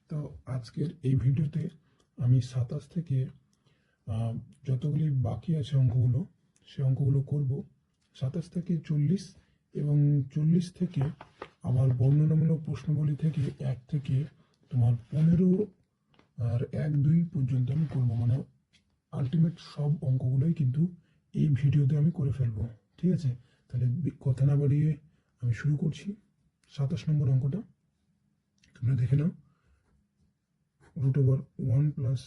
তো আজকের এই ভিডিওতে আমি 27 থেকে যতগুলি বাকি আছে অঙ্কগুলো, সে অঙ্কগুলো করব। 27 থেকে 40 এবং 40 থেকে আমার বর্ণনামূলক প্রশ্নগুলি থেকে 1 থেকে তোমার 15 আর 1-2 পর্যন্ত আমি করবো। মানে আলটিমেট সব অঙ্কগুলোই কিন্তু এই ভিডিওতে আমি করে ফেলবো। ঠিক আছে, তাহলে কথা না বাড়িয়ে আমি শুরু করছি। 27 নম্বর অঙ্কটা তোমরা দেখে নাও। √1 plus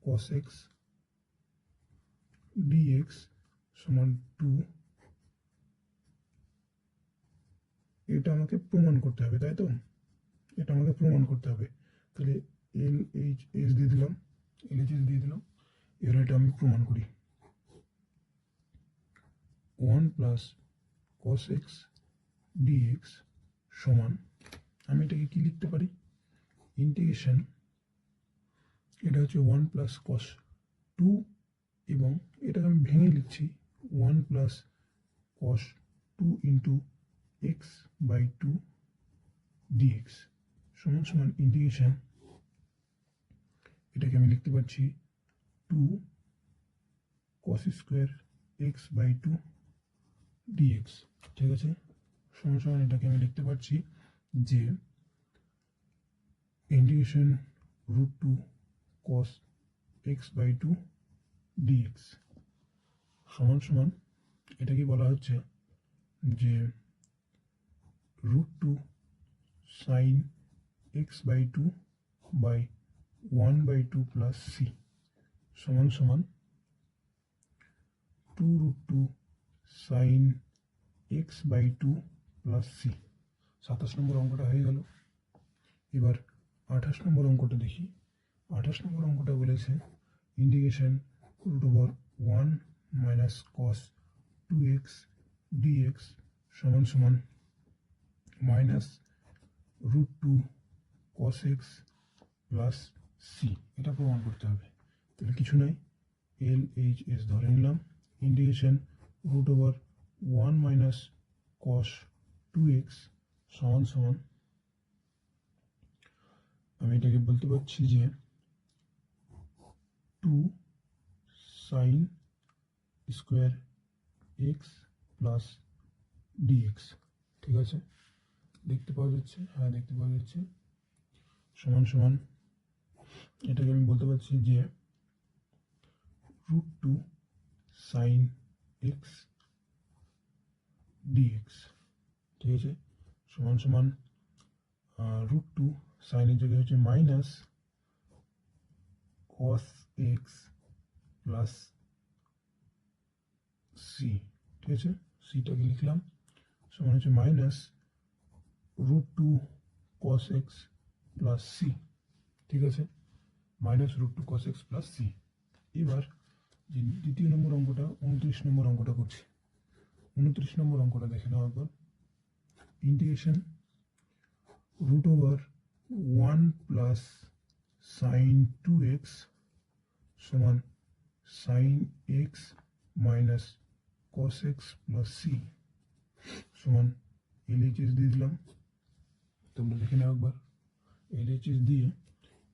cos x dx সমান 2। এটা আমাকে প্রমাণ করতে হবে, তাই তো? এটা আমাকে প্রমাণ করতে হবে। তাহলে এল এইচ এস দিয়ে দিলাম, LHS দিয়ে দিলাম। এবার এটা আমি প্রমাণ করি। 1 plus cos x dx সমান, আমি এটাকে কি লিখতে পারি? ইন্টিগ্রেশন, এটা হচ্ছে 1 plus cos 2, এবং এটাকে আমি ভেঙে লিখছি 1 plus cos 2 into x by 2 dx সমান সমান ইন্টিগ্রেশন, এটাকে আমি লিখতে পারছি 2 cos square x by 2 dx। ঠিক আছে, সমান সমান এটাকে আমি লিখতে পারছি যে integration √2 cos x by 2 dx সমান সমান, এটাকে বলা হচ্ছে যে √2 sin x by 2 by 1 by 2 plus c সমান সমান 2√2 sin x by 2 plus c। 27 নম্বর অঙ্কটা হয়ে গেল। এবার 28 নম্বর অঙ্কটা দেখি। 28 নম্বর অঙ্কটা বলেছে integration √1 minus cos 2x dx সমান সমান minus √2 cos x plus c। এটা প্রমাণ করতে হবে। তাহলে কিছু নাই, LHS ধরে নিলাম। ইন্টিগ্রেশন √1 minus cos 2x সমান সমান, আমি এটাকে বলতে পারছি যে 2 sin square x plus dx। ঠিক আছে, দেখতে পাওয়া যাচ্ছে? হ্যাঁ, দেখতে পাওয়া যাচ্ছে। সমান সমান, এটাকে আমি বলতে পারছি যে √2 sin x dx। ঠিক আছে, সমান সমান √2 sin এর জায়গায় হচ্ছে minus cos x plus c। ঠিক আছে, সিটাকে লিখলাম, সমান হচ্ছে minus √2 cos x plus c। ঠিক আছে, minus √2 cos x plus c। এবার যে দ্বিতীয় নম্বর অঙ্কটা, 29 নম্বর অঙ্কটা করছি। 29 নম্বর অঙ্কটা দেখে নাও একবার। ইন্টিগ্রেশন √1 প্লাস sin 2x সমান sin x minus cos x plus c সমান LHS দিয়ে দিলাম। তোমরা দেখে নাও একবার। LHS দিয়ে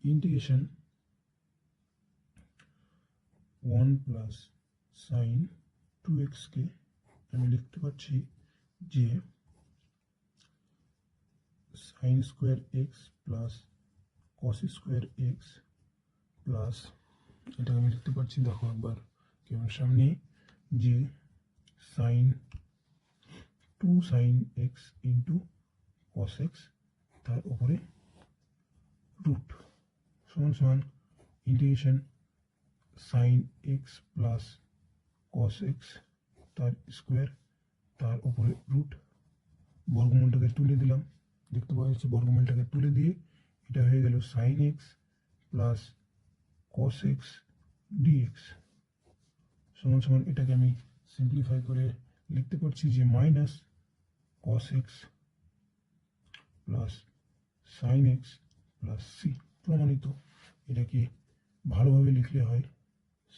ইন্টিগ্রেশন 1 প্লাস sin 2x কে আমি লিখতে পারছি যে sin square x plus cos square x plus, এটাকে আমি লিখতে পারছি, দেখো একবার কেমন সামনে, যে sin 2 sin x into cos x তার উপরে রুট সমান সমান integration sin x plus cos x তার স্কোয়ার তার উপরে রুট। বর্গমূলটাকে তুলে দিলাম, দেখতে পাওয়া যাচ্ছে। বর্গমূলটাকে তুলে দিয়ে এটা হয়ে গেল sin x plus cos x dx সমান সমান, এটাকে আমি সিম্পলিফাই করে লিখতে পারছি যে minus cos x plus sin x plus c। প্রমাণিত। এটাকে ভালোভাবে লিখলে হয়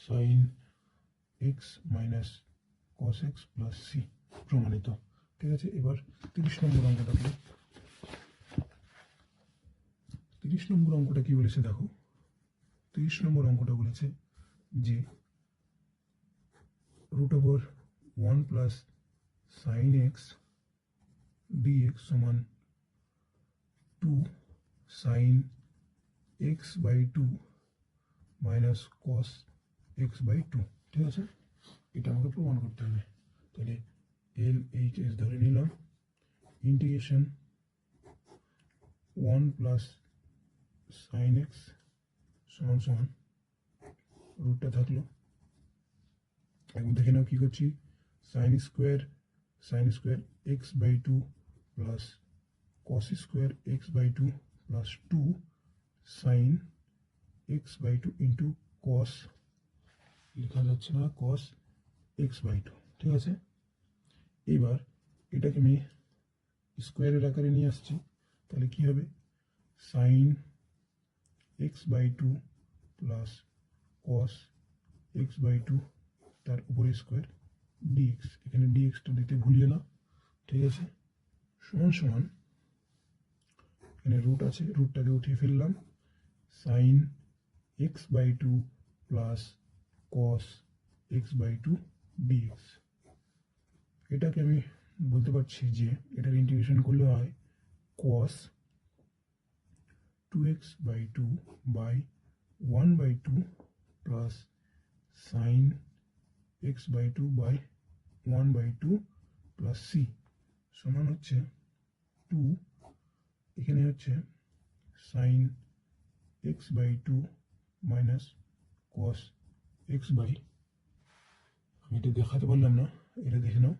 sin x minus cos x plus c। প্রমাণিত। ঠিক আছে, এবার 30 নম্বর অঙ্কটা করি। 30 নম্বর অঙ্কটা কি বলেছে দেখো, 30 নম্বর অঙ্কটা বলেছে যে √1 প্লাস সাইন এক্স ডিএক্স সমান 2 sine x by 2 minus cos x by 2। ঠিক আছে, এটা আমাকে প্রমাণ করতে হবে। তাহলে এল এইচ এস ধরে নিলাম, ইন্টিগ্রেশন 1 প্লাস সাইন এক্স সমান সমান রুটটা থাকলো। এখন দেখে নাও কি করছি, sine square x by 2 plus cos square x by 2 plus 2 sine x by 2 into cos, লেখা যাচ্ছে না, কস এক্স বাই 2। ঠিক আছে, এবার এটাকে আমি স্কোয়ারের আকারে নিয়ে আসছি, তাহলে কি হবে, sine x by 2 plus cos x by 2 তার উপরে স্কোয়ার ডিএক্স, এখানে ডিএক্সটা দিতে ভুলিও না। ঠিক আছে, সমান সমান এখানে রুট আছে, রুটটাকে উঠিয়ে ফেললাম, sine x by 2 plus cos x by 2 dx. এটাকে আমি বলতে পারছি যে এটার ইন্টিগ্রেশন করলে হয় cos 2x by 2 by 1 by 2 plus sine x by 2 by 1 by 2 plus C সমান হচ্ছে 2, এখানে হচ্ছে sine x by 2 minus cos x by, আমি এটা দেখাতে পারলাম না, এটা দেখে নাও,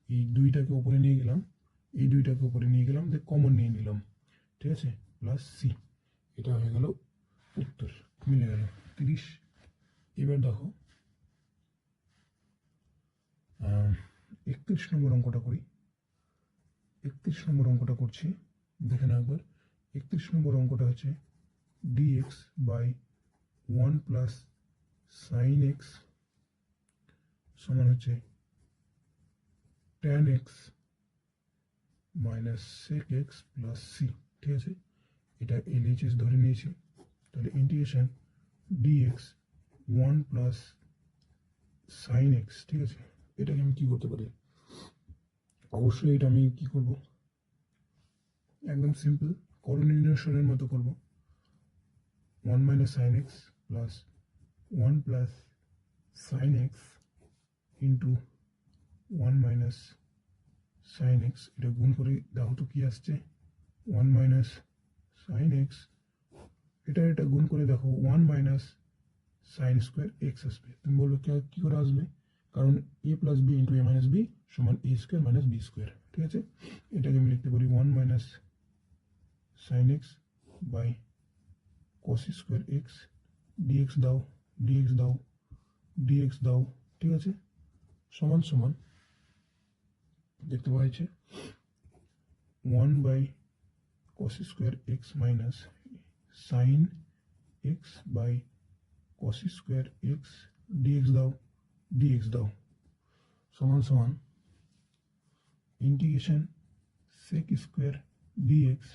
এই দুইটাকে উপরে নিয়ে গেলাম, এই দুইটাকে উপরে নিয়ে গেলাম, কমন নিয়ে নিলাম। ঠিক আছে, প্লাস সি, এটা হয়ে গেল উত্তর, মিলে গেল 30। এবার দেখো 31 নম্বর অঙ্কটা করি। 31 নম্বর অঙ্কটা করছি, দেখে নাও একবার। 31 নম্বর অঙ্কটা হচ্ছে dx by 1 plus sine x সমান হচ্ছে tan x minus sec x plus C. ঠিক আছে, এটা এলএইচএস ধরে নিয়েছি, তাহলে integration dx 1 plus sine x. ঠিক আছে, এটাকে আমি কি করতে পারি, অবশ্যই এটা আমি কি করব, একদম সিম্পল কোঅর্ডিনেশনের মতো করব, 1 minus sine x plus 1 plus sine x into 1 minus sine x, এটা গুণ করে দেখো তো কি আসছে, 1 মাইনাস সাইন এক্স, এটা গুণ করে দেখো 1 মাইনাস সাইন স্কোয়ার এক্স আসবে। তুমি বলবে কি করে আসবে, কারণ A plus B into A minus B সমান A square minus B square. ঠিক আছে, এটাকে আমি লিখতে পারি 1 minus sine x by cos square x, dx দাও ডিএক্স দাও ডিএক্স দাও। ঠিক আছে, সমান সমান দেখতে পাওয়া যাচ্ছে 1 by cos square x minus sine x by cos square x dx দাও সমান সমান ইন্টিগ্রেশন সেক স্কোয়ার ডিএক্স,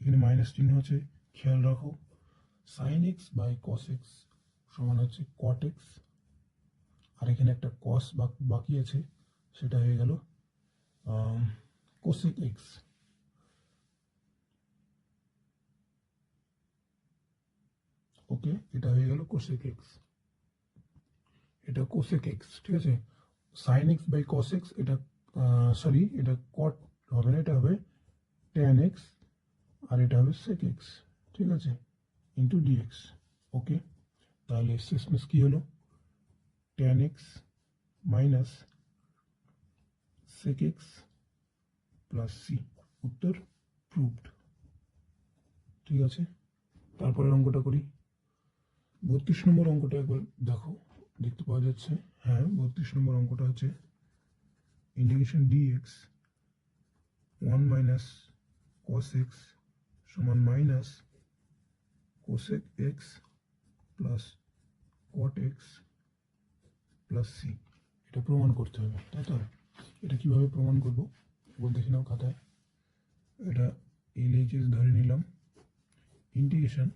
এখানে মাইনাস চিহ্ন আছে, খেয়াল রাখো, sign x by cos x সমান হচ্ছে কট এক্স, আর এখানে একটা কস বাকি আছে, সেটা হয়ে গেল কোসেক এক্স। ওকে, এটা হয়ে গেল কোসেক এক্স, এটা কোসেক এক্স। ঠিক আছে, sine x by cos x, এটা সরি এটা কট হবে না, এটা হবে ট্যান এক্স, আর এটা হবে সেক এক্স। ঠিক আছে, ইন্টু ডিএক্স। ওকে, তাহলে শেষমেশ কি হলো, tan x minus sec x plus C, উত্তর প্রুভড। ঠিক আছে, তারপরের অঙ্কটা করি। 32 নম্বর অঙ্কটা একবার দেখো, দেখতে পাওয়া যাচ্ছে, হ্যাঁ 32 নম্বর অঙ্কটা হচ্ছে integration dx 1 minus cos x সমান minus cosec x plus cot x plus C, এটা প্রমাণ করতে হবে, তাই তো? এটা কিভাবে প্রমাণ করবো একবার দেখে নাও খাতায়। এটা এলএইচএস ধরে নিলাম, integration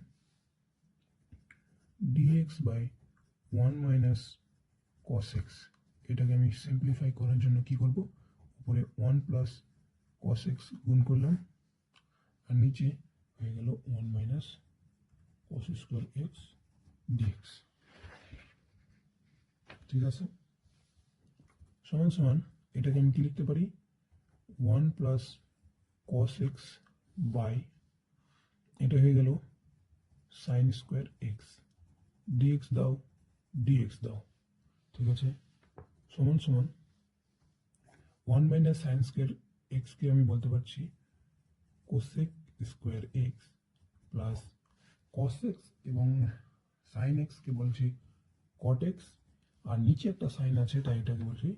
dx by 1 minus cos x, এটাকে আমি সিম্পলিফাই করার জন্য কি করব, উপরে 1 প্লাস cos x গুণ করলাম আর নিচে হয়ে গেল 1 minus cos square x dx। ঠিক আছে, সমান সমান এটাকে আমি কি লিখতে পারি, 1 প্লাস cos x বাই এটা হয়ে গেল সাইন স্কোয়ার x dx দাও dx দাও। ঠিক আছে, সমান সমান 1 মাইনাস সাইন স্কোয়ার x কে আমি বলতে পারছি cosec square x plus cos x এবং সাইন x কে বলছি cot x, আর নিচে একটা সাইন আছে তাই এটাকে বলছি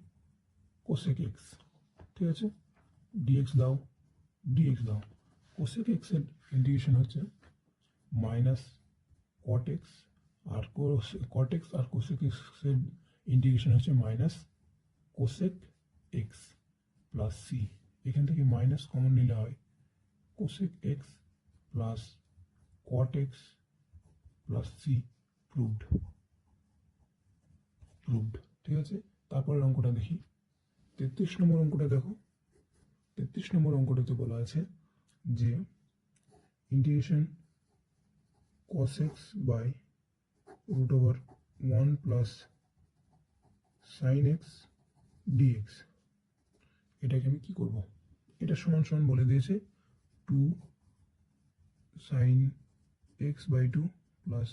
কোসেক x। ঠিক আছে, dx দাও dx দাও। কোসেক x এর ইন্টিগ্রেশন হচ্ছে মাইনাস cot x, আর cot x আর কোসেক x এর ইন্টিগ্রেশন হচ্ছে minus cosec x plus C. এখান থেকে মাইনাস কমন নিলে হয় cosec x plus cot x plus C. Proved proved. ঠিক আছে, তারপরের অঙ্কটা দেখি। 33 নম্বর অঙ্কটা দেখো। 33 নম্বর অঙ্কটাতে বলা আছে যে integration cos x by root over 1 plus sine x dx, এটাকে আমি কি করব, এটা সমান সমান বলে দিয়েছে 2 sine x by 2 plus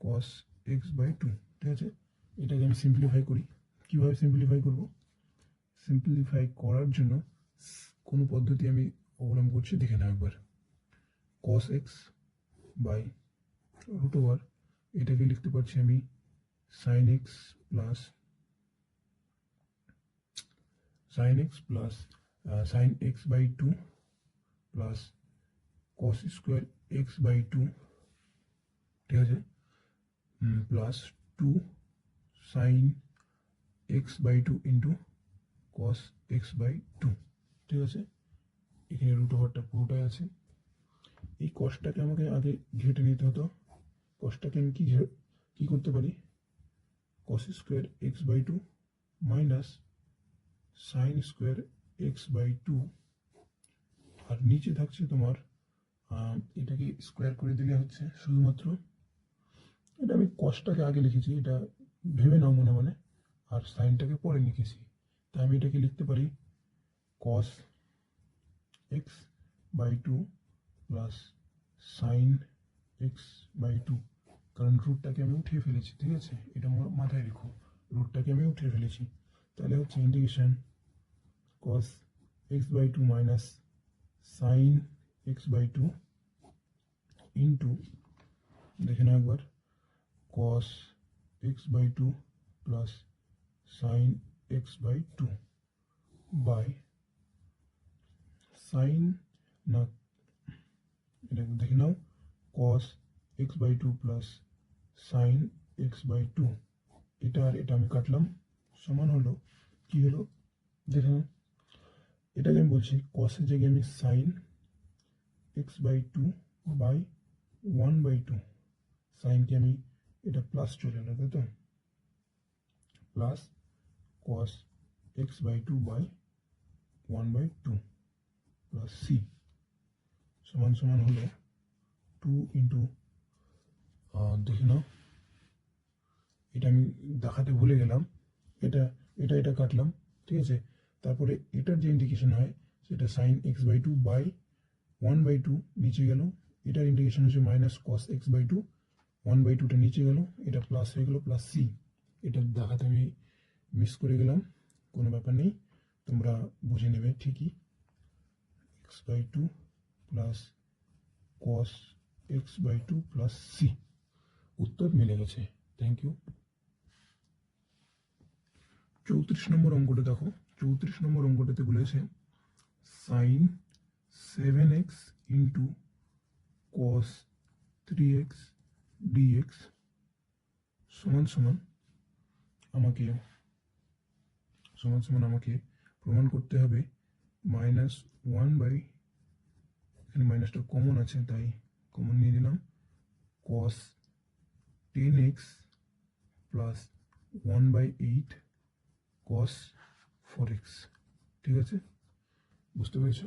cos x by 2। ঠিক আছে, এটাকে আমি সিম্পলিফাই করি। কিভাবে সিম্পলিফাই করব, সিম্পলিফাই করার জন্য কোন পদ্ধতি আমি অবলম্বন করছি দেখে নাও একবার। cos x by root over এটাকে লিখতে পারছি আমি sin x plus sin x by 2 plus cos square x by 2। ঠিক আছে, plus 2 sin x by 2 into cos x by 2। ঠিক আছে, এখানে রুট ওভারটা পুরোটাই আছে। এই কসটাকে আমাকে আগে ঘেটে নিতে হতো। কসটাকে আমি কি করতে পারি, cos square x by 2 minus sine square x by 2, আর নিচে থাকছে তোমার এটাকে স্কোয়ার করে দিলে হচ্ছে শুধুমাত্র, এটা আমি কসটাকে আগে লিখেছি, এটা ভেবে নাও মনে মনে, আর সাইনটাকে পরে লিখেছি। তাই আমি এটাকে লিখতে পারি cos x by 2 plus sine x by 2, কারণ রুটটাকে আমি উঠিয়ে ফেলেছি। ঠিক আছে, এটা মাথায় রেখো, রুটটাকে আমি উঠিয়ে ফেলেছি। তাহলে হচ্ছে integration cos x by 2 minus sine x by 2 into, দেখে নাও একবার, cos x by 2 plus sine x by 2 by sine, না এটা দেখে নাও, cos x by 2 plus sine x by 2, এটা আর এটা আমি কাটলাম, সমান হলো কি হলো দেখে নাও। এটাকে আমি বলছি cos এর জায়গায় আমি sine x by 2 by 1 by 2, সাইনকে আমি এটা প্লাস চলে এলো, তাই তো, plus cos x by 2 by 1 by 2 plus C সমান সমান হলো 2 ইন্টু, দেখে নাও, এটা আমি দেখাতে ভুলে গেলাম, এটা এটা এটা কাটলাম। ঠিক আছে, তারপরে এটার যে ইন্ডিকেশন হয় সেটা sine x by 2 by 1 by 2 নিচে গেল, এটার ইন্ডিকেশন হচ্ছে minus cos x by 2, 1 by 2টা নিচে গেল, এটা প্লাস হয়ে গেল প্লাস সি। এটা দেখাতে আমি মিস করে গেলাম, কোনো ব্যাপার নেই, তোমরা বুঝে নেবে ঠিকই। X by 2 plus cos x by 2 plus C, উত্তর মিলে গেছে। Thank you. 34 নম্বর অঙ্কটা দেখো। 34 নম্বর অঙ্কটাতে বলেছে sign 7x into cos 3x dx সমান সমান আমাকে প্রমাণ করতে হবে -1 বাই, এখানে মাইনাসটা কমন আছে তাই কমন নিয়ে দিলাম, cos 10x plus 1/8 cos 4x। ঠিক আছে, বুঝতে পেরেছ?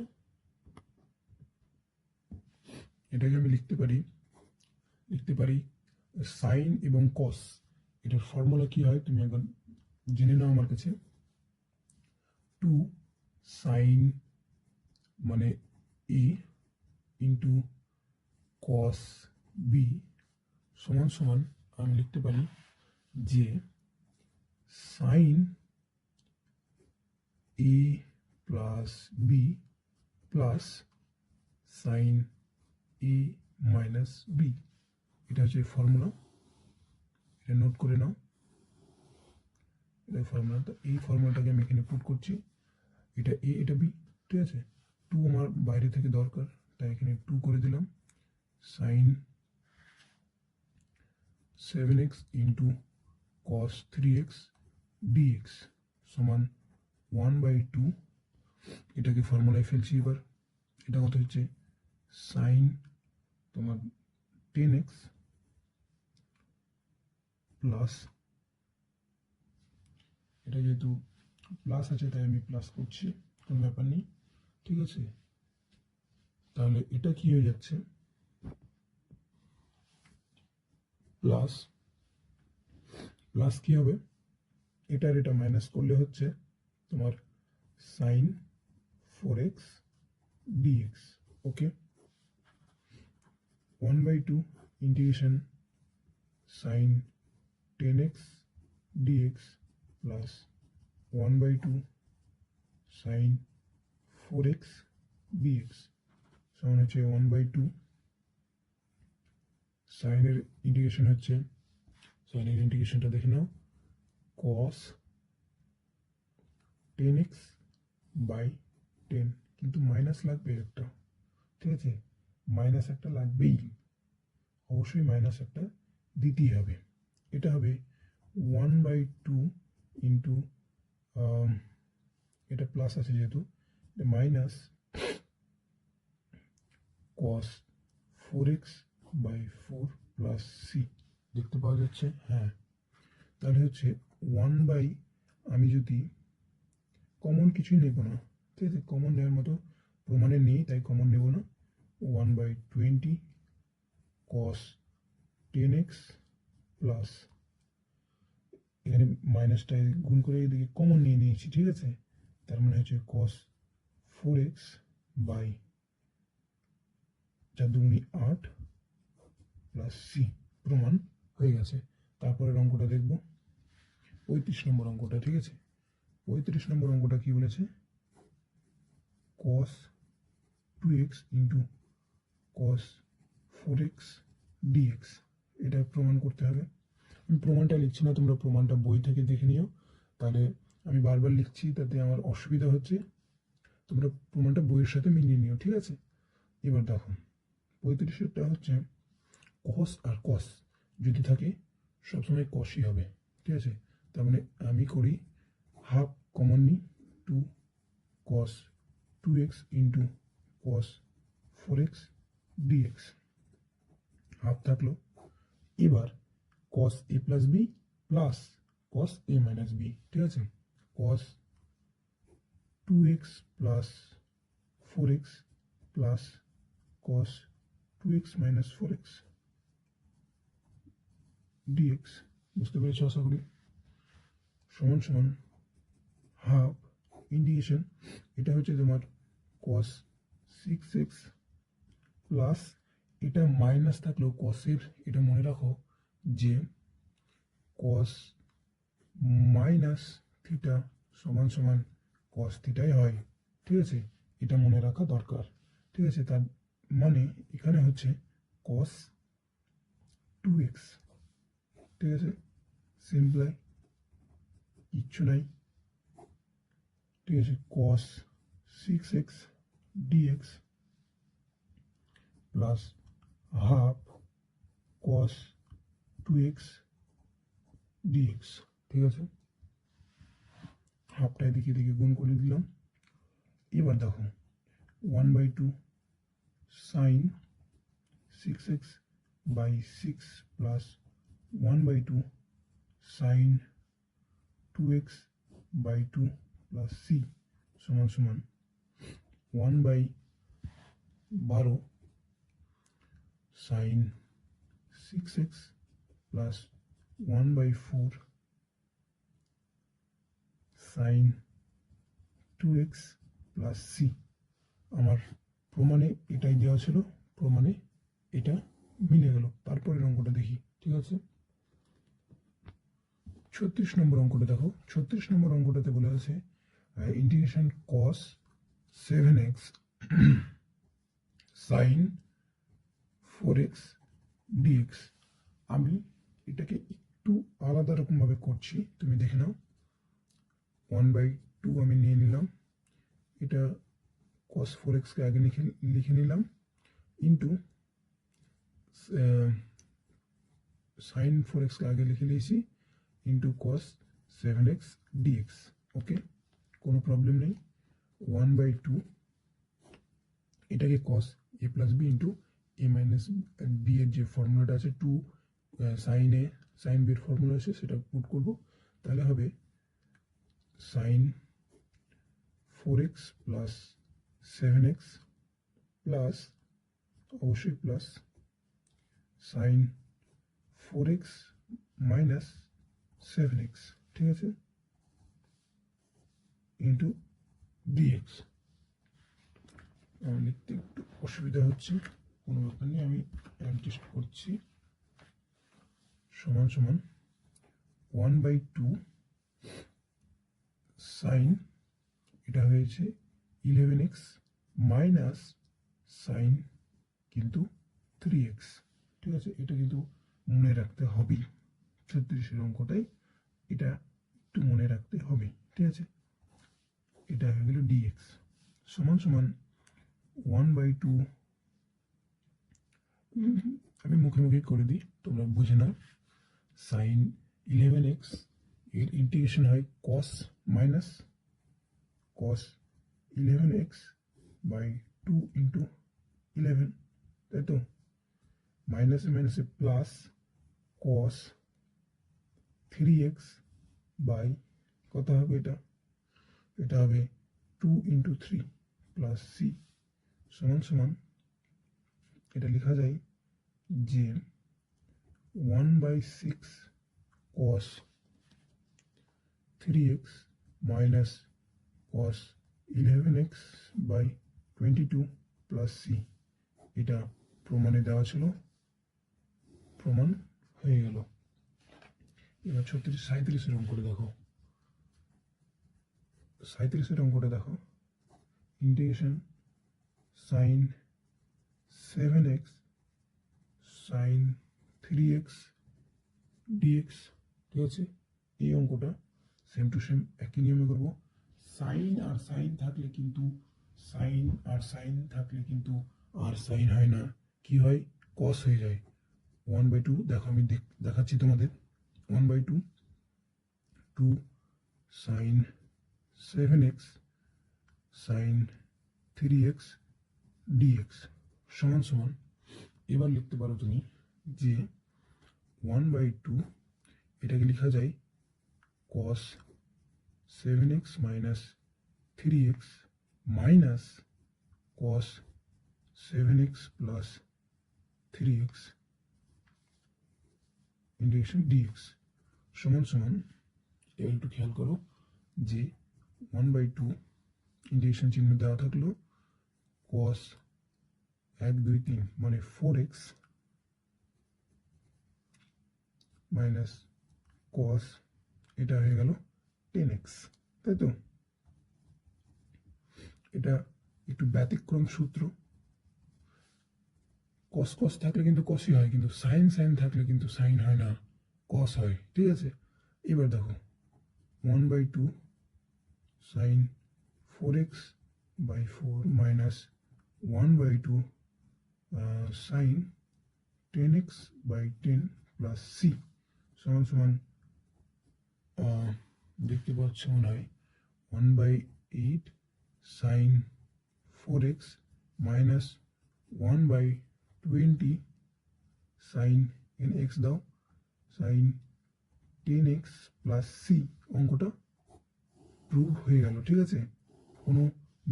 এটাকে আমি লিখতে পারি সাইন এবং কস, এটার ফর্মুলা কি হয় তুমি একবার জেনে নাও আমার কাছে। 2 সাইন মানে এ ইন্টু কস বি সমান সমান আমি লিখতে পারি যে সাইন এ প্লাস বি প্লাস সাইন এ মাইনাস বি। এটা হচ্ছে ফর্মুলা, এটা নোট করে নাও, এটা ফর্মুলা। তো এই ফর্মুলাটাকে আমি এখানে পুট করছি, এটা এ এটা বি, ঠিক আছে। 2 আমার বাইরে থেকে দরকার, তাই এখানে 2 করে দিলাম। Sign 7x into cos 3x dx সমান 1/2। এটাকে ফর্মুলায় ফেলছি এবার। এটা কত হচ্ছে সাইন তোমার 10x প্লাস, এটা যেহেতু প্লাস আছে তাই আমি প্লাস করছি, কোনো ব্যাপার নেই, ঠিক আছে। তাহলে এটা কি হয়ে যাচ্ছে প্লাস প্লাস কি হবে, এটার এটা মাইনাস করলে হচ্ছে তোমার sine 4x dx। Okay, 1/2 integration sine 10x dx plus 1/2 sine 4x dx সমান হচ্ছে 1/2 সাইনের ইন্টিগ্রেশন হচ্ছে, সাইনের ইন্টিগ্রেশনটা দেখে নাও, cos 10x বাই 10, কিন্তু মাইনাস লাগবে একটা, ঠিক আছে, মাইনাস একটা লাগবেই, অবশ্যই মাইনাস একটা দিতেই হবে। এটা হবে 1/2 ইন্টু, এটা প্লাস আছে যেহেতু, minus cos 4x by 4 plus C, দেখতে পাওয়া যাচ্ছে? হ্যাঁ, তাহলে হচ্ছে 1 আমি যদি কমন কিছুই নেব না, ঠিক আছে, কমন নেওয়ার মতো প্রমাণে নেই তাই কমন নেব না, 1/20 cos 10x প্লাস, এখানে মাইনাসটা গুণ করে এদিকে কমন নিয়ে নিয়েছি, ঠিক আছে, তার মানে হচ্ছে cos 4x by 4×8 plus C, প্রমাণ হয়ে গেছে। তারপরের অঙ্কটা দেখব, 35 নম্বর অঙ্কটা, ঠিক আছে। 35 নম্বর অঙ্কটা কি বলেছে, cos 2x into cos 4x dx, এটা প্রমাণ করতে হবে। আমি প্রমাণটা লিখছি না, তোমরা প্রমাণটা বই থেকে দেখে নিও, তাহলে আমি বারবার লিখছি তাতে আমার অসুবিধা হচ্ছে, তোমরা প্রমাণটা বইয়ের সাথে মিলিয়ে নিও, ঠিক আছে। এবার দেখো 35টা হচ্ছে cos আর cos যদি থাকে সবসময় cosই হবে, ঠিক আছে। তার মানে আমি করি হাফ কমন নিই, 2 cos 2x into cos 4x dx, half থাকলো। এবার cos a plus B plus cos a minus B, ঠিক আছে, cos 2x plus 4x plus cos 2x minus 4x dx, বুঝতে পেরেছ আশা করি, সমান সমান হাফ ইন্টিগ্রেশন, এটা হচ্ছে তোমার cos 6x প্লাস, এটা মাইনাস থাকলেও cosের, এটা মনে রাখো যে cos মাইনাস থিটা সমান সমান cos থিটাই হয়, ঠিক আছে, এটা মনে রাখা দরকার, ঠিক আছে। তার মানে এখানে হচ্ছে cos 2x, ঠিক আছে, সিম্পলাই, কিচ্ছু নাই, ঠিক আছে, cos 6x dx plus half cos 2x dx, ঠিক আছে, হাফটা এদিকে এদিকে গুণ করে দিলাম। এবার দেখো 1/2 sign 6x by 6 plus 1 by 2 sin 2x by 2 plus c সমান সমান 1 by 12 sin 6x plus 1 by 4 sin 2x plus c আমার প্রমাণে এটাই দেওয়া ছিল, প্রমাণে এটা মিলে গেল। তারপরের অঙ্কটা দেখি, ঠিক আছে। 36 নম্বর অঙ্কটা দেখো। 36 নম্বর অঙ্কটাতে বলে আছে integration cos 7x sin 4x dx। আমি এটাকে একটু আলাদা রকম ভাবে করছি, তুমি দেখে নাও। 1/2 আমি নিয়ে নিলাম, এটা cos 4x কে আগে লিখে নিলাম, ইন্টু sin 4x কে আগে লিখে নিয়েছি, ইন্টু cos 7x dx। ওকে, কোনো প্রবলেম নেই। 1/2 এটাকে cos a plus B into a minus B এর যে ফর্মুলাটা আছে 2 sin b এর ফর্মুলা আছে সেটা পুট করব, তাহলে হবে sin 4x plus 7x plus অবশ্যই plus sin 4x minus 7x, ঠিক আছে, ইন্টু dx। আমার লিখতে একটু অসুবিধা হচ্ছে, কোনো ব্যাপার নেই, আমি অ্যাডজাস্ট করছি। সমান সমান 1/2 সাইন, এটা হয়েছে 11x মাইনাস সাইন কিন্তু 3x, ঠিক আছে। এটা কিন্তু মনে রাখতে হবে, 36 অঙ্কটাই এটা একটু মনে রাখতে হবে, ঠিক আছে। এটা হয়ে গেল dx সমান সমান 1/2, আমি মুখে মুখে করে দিই, তোমরা বুঝে নাও। সাইন 11x এর ইন্টিগ্রেশন হয় cos minus cos 11x by 2 into 11, তাই তো, মাইনাসে মাইনাসে প্লাস cos 3x বাই কত হবে, এটা হবে 2 ইন্টু 3 প্লাস সি সমান সমান, এটা লেখা যায় যে 1/6 cos 3x minus cos 11x by 22 plus C. এটা প্রমাণে দেওয়া ছিল, প্রমাণ হয়ে গেল। এবার 37 অঙ্কটা দেখো। 37 অঙ্কটা দেখো, integration sign 7x sign 3x dx, ঠিক আছে। এই অঙ্কটা সেম টু সেম একই নিয়মে করবো। সাইন আর সাইন থাকলে কিন্তু আর সাইন হয় না, কি হয়, কস হয়ে যায়। 1/2 দেখো, আমি দেখাচ্ছি তোমাদের। 1/2 2 sign 7x sign 3x dx সমান সমান, এবার লিখতে পারো তুমি যে 1/2 এটাকে লেখা যায় cos 7x minus 3x minus cos 7x plus 3x integration dx সমান সমান, এবার একটু খেয়াল করো যে 1/2 ইন্টিগ্রেশন চিহ্ন দেওয়া থাকলো, cos 1 2 3 মানে 4x মাইনাস cos, এটা হয়ে গেল 10x, তাই তো। এটা একটু ব্যতিক্রম সূত্র, cos cos থাকলে কিন্তু cosই হয়, কিন্তু sin sin থাকলে কিন্তু sin হয় না, cos হয়, ঠিক আছে। এবার দেখো 1/2 sin 4x by 4 minus 1/2 sin 10x by 10 plus c সমান সমান, দেখতে পাচ্ছ মনে হয় 1/8 sin 4x minus 1/20 sine n x দাও, সাইন 10x প্লাস সি, অঙ্কটা প্রুভ হয়ে গেল। ঠিক আছে, কোনো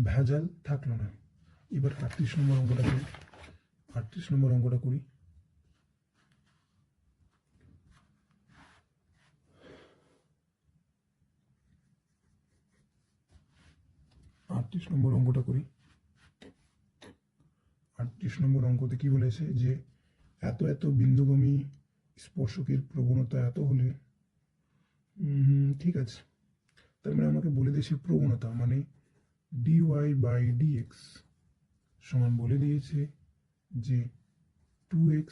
ভেজাল থাকলো না। এবার 38 নম্বর অঙ্কটা করি। 38 নম্বর অঙ্কটা করি। আটত্রিশ নম্বর অঙ্কটা করি। 38 নম্বর অঙ্কতে কি বলেছে যে এত এত বিন্দুগামী স্পর্শকের প্রবণতা এত হলে, ঠিক আছে, তার মানে আমাকে বলে দিয়েছে প্রবণতা মানে ডিওয়াই বাই ডিএক্স সমান বলে দিয়েছে যে 2x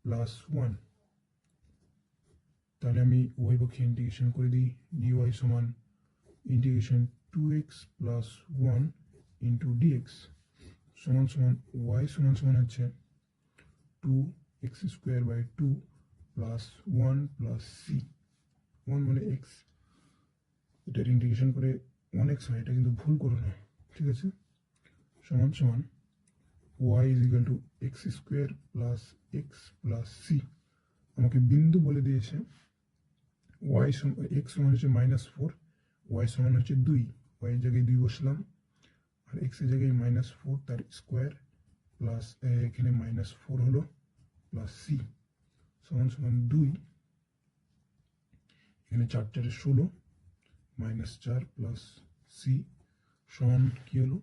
প্লাস 1। তাহলে আমি উভয় পক্ষে ইন্টিগ্রেশন করে দিই। ডিওয়াই সমান integration 2x plus 1 into dx সমান সমান ওয়াই সমান সমান হচ্ছে 2x square by 2 plus 1 plus C. 1 মানে x, এটার ইন্টিগ্রেশন করে 1x হয়, এটা কিন্তু ভুল করো না। ঠিক আছে, সমান সমান y is equal to x square plus x plus C. আমাকে বিন্দু বলে দিয়েছে y x সমান হচ্ছে -4, y সমান হচ্ছে 2, y এর জায়গায় 2 বসলাম, আর x এর জায়গায় -4 তার স্কোয়ার প্লাস এখানে -4 হলো প্লাস সি সমান সমান 2, এখানে 4 4 16 -4 প্লাস সি সমান কি হলো,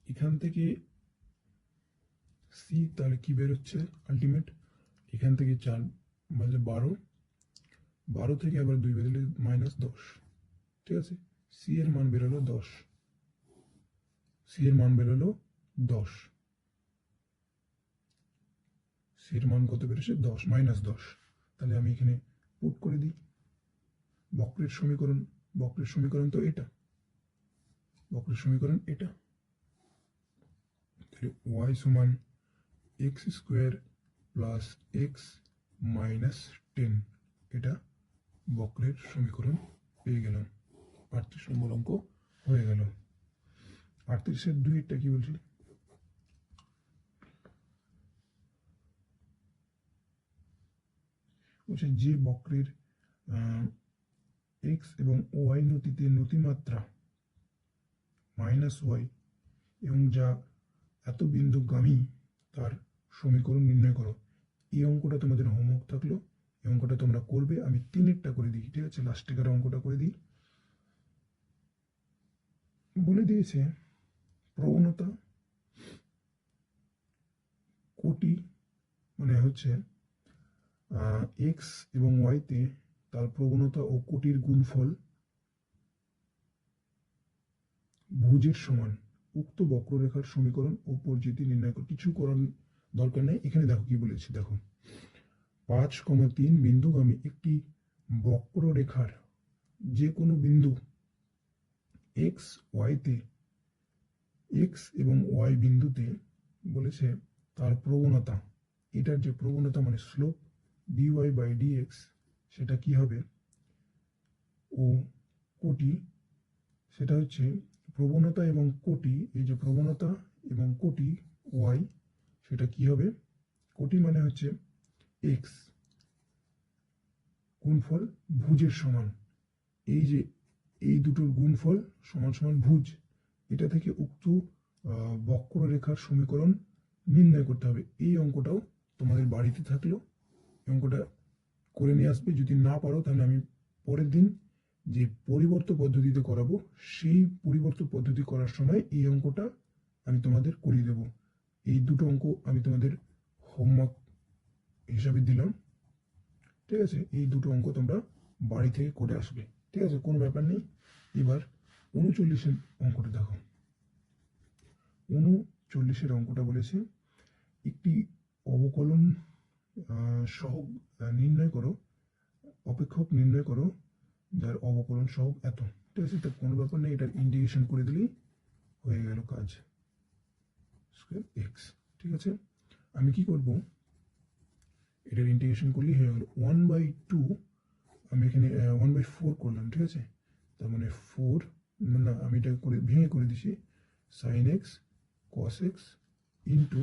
এখান থেকে সি তাহলে কি বেরোচ্ছে আলটিমেট, এখান থেকে 4 মানে 12 থেকে আবার 2 বেরোলে -10। ঠিক আছে, সি এর মান বেরোলো 10, সি এর মান বেরোলো 10, সি এর মান কত বেরোচ্ছে 10 -10। তাহলে আমি এখানে পুট করে দিই বক্রের সমীকরণ। বক্রের সমীকরণ তো এটা, বক্রের সমীকরণ এটা। তাহলে y সমান x square plus x minus 10, এটা বক্রের সমীকরণ পেয়ে গেলাম। 38 নম্বর অঙ্ক হয়ে গেল। 38-এর 2-টা কি বলছি, বলছে যে বক্রের এক্স এবং ওয়াই নতিতে নতিমাত্রা -y এবং যা এত বিন্দুগামী তার সমীকরণ নির্ণয় করো। এই অঙ্কটা তোমাদের হোমওয়ার্ক থাকলো, এই অঙ্কটা তোমরা করবে। আমি 3-এরটা করে দিই। ঠিক আছে, লাস্টের অঙ্কটা করে দিই। বলে দিয়েছে প্রবণতা কোটি মানে হচ্ছে এক্স এবং ওয়াইতে তার প্রবণতা ও কোটির গুণফল ভুজের সমান। উক্ত বক্ররেখার সমীকরণ ও পরিচিতি নির্ণয় করে। কিছু করার দরকার নেই, এখানে দেখো কি বলেছি। দেখো 5,3 বিন্দুগামী একটি বক্ররেখার যে কোনো বিন্দু এক্স ওয়াইতে, এক্স এবং ওয়াই বিন্দুতে বলেছে তার প্রবণতা, এটার যে প্রবণতা মানে স্লোপ ডিওয়াই বাই ডিএক্স সেটা কি হবে, ও কোটি সেটা হচ্ছে প্রবণতা এবং কোটি, এই যে প্রবণতা এবং কোটি ওয়াই সেটা কি হবে, কোটি মানে হচ্ছে এক্স গুণফল ভুজের সমান। এই যে এই দুটোর গুণফল সমান সমান ভুজ, এটা থেকে উক্ত বক্ররেখার সমীকরণ নির্ণয় করতে হবে। এই অঙ্কটাও তোমাদের বাড়িতে থাকলো, এই অঙ্কটা করে নিয়ে আসবে। যদি না পারো তাহলে আমি পরের দিন যে পরিবর্ত পদ্ধতিতে করাবো, সেই পরিবর্ত পদ্ধতি করার সময় এই অঙ্কটা আমি তোমাদের করিয়ে দেব। এই দুটো অঙ্ক আমি তোমাদের হোমওয়ার্ক হিসাবে দিলাম। ঠিক আছে, এই দুটো অঙ্ক তোমরা বাড়ি থেকে করে আসবে। ঠিক আছে, কোনো ব্যাপার নেই। এবার 39-এর অঙ্কটা দেখো। 39-এর অঙ্কটা বলেছে একটি অবকলন সহগ নির্ণয় করো, অপেক্ষক নির্ণয় করো যার অবকলন সহগ এত। ঠিক আছে, তো কোনো ব্যাপার নেই, এটার ইন্টিগ্রেশন করে দিলেই হয়ে গেল কাজ, স্কয়ার এক্স। ঠিক আছে, আমি কি করব, এটার ইন্টিগ্রেশন করলেই হয়ে গেল 1/2। আমি এখানে 1/4 করলাম। ঠিক আছে, তার মানে 4 না, আমি এটা করে ভেঙে করে দিছি, sine x cos x into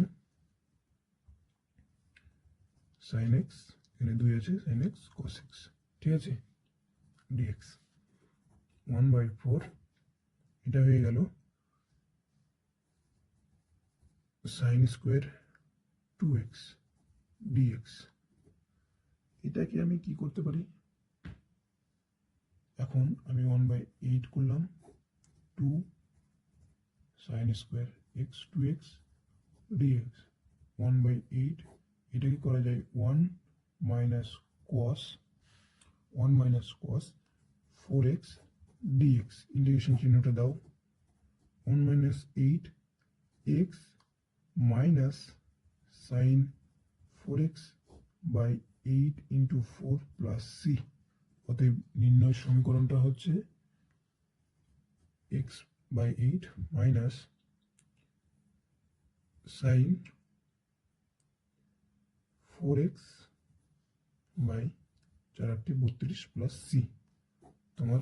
sine x, এখানে 2 আছে, সাইন এক্স কস এক্স, ঠিক আছে, ডিএক্স 1/4, এটা হয়ে গেল সাইন স্কোয়ার 2x ডিএক্স। এটাকে আমি কি করতে পারি, এখন আমি 1/8 করলাম, 2 sine square x 2x dx 1/8, এটাকে করা যায় 1 মাইনাস কস 4x ডিএক্স, ইন্টিগ্রেশন চিহ্নটা দাও, 1 minus 8 x minus sine 4x by 8 into 4 plus C. অতএব নির্ণয় সমীকরণটা হচ্ছে x by 8 minus sine 4x by 4×32 plus C. তোমার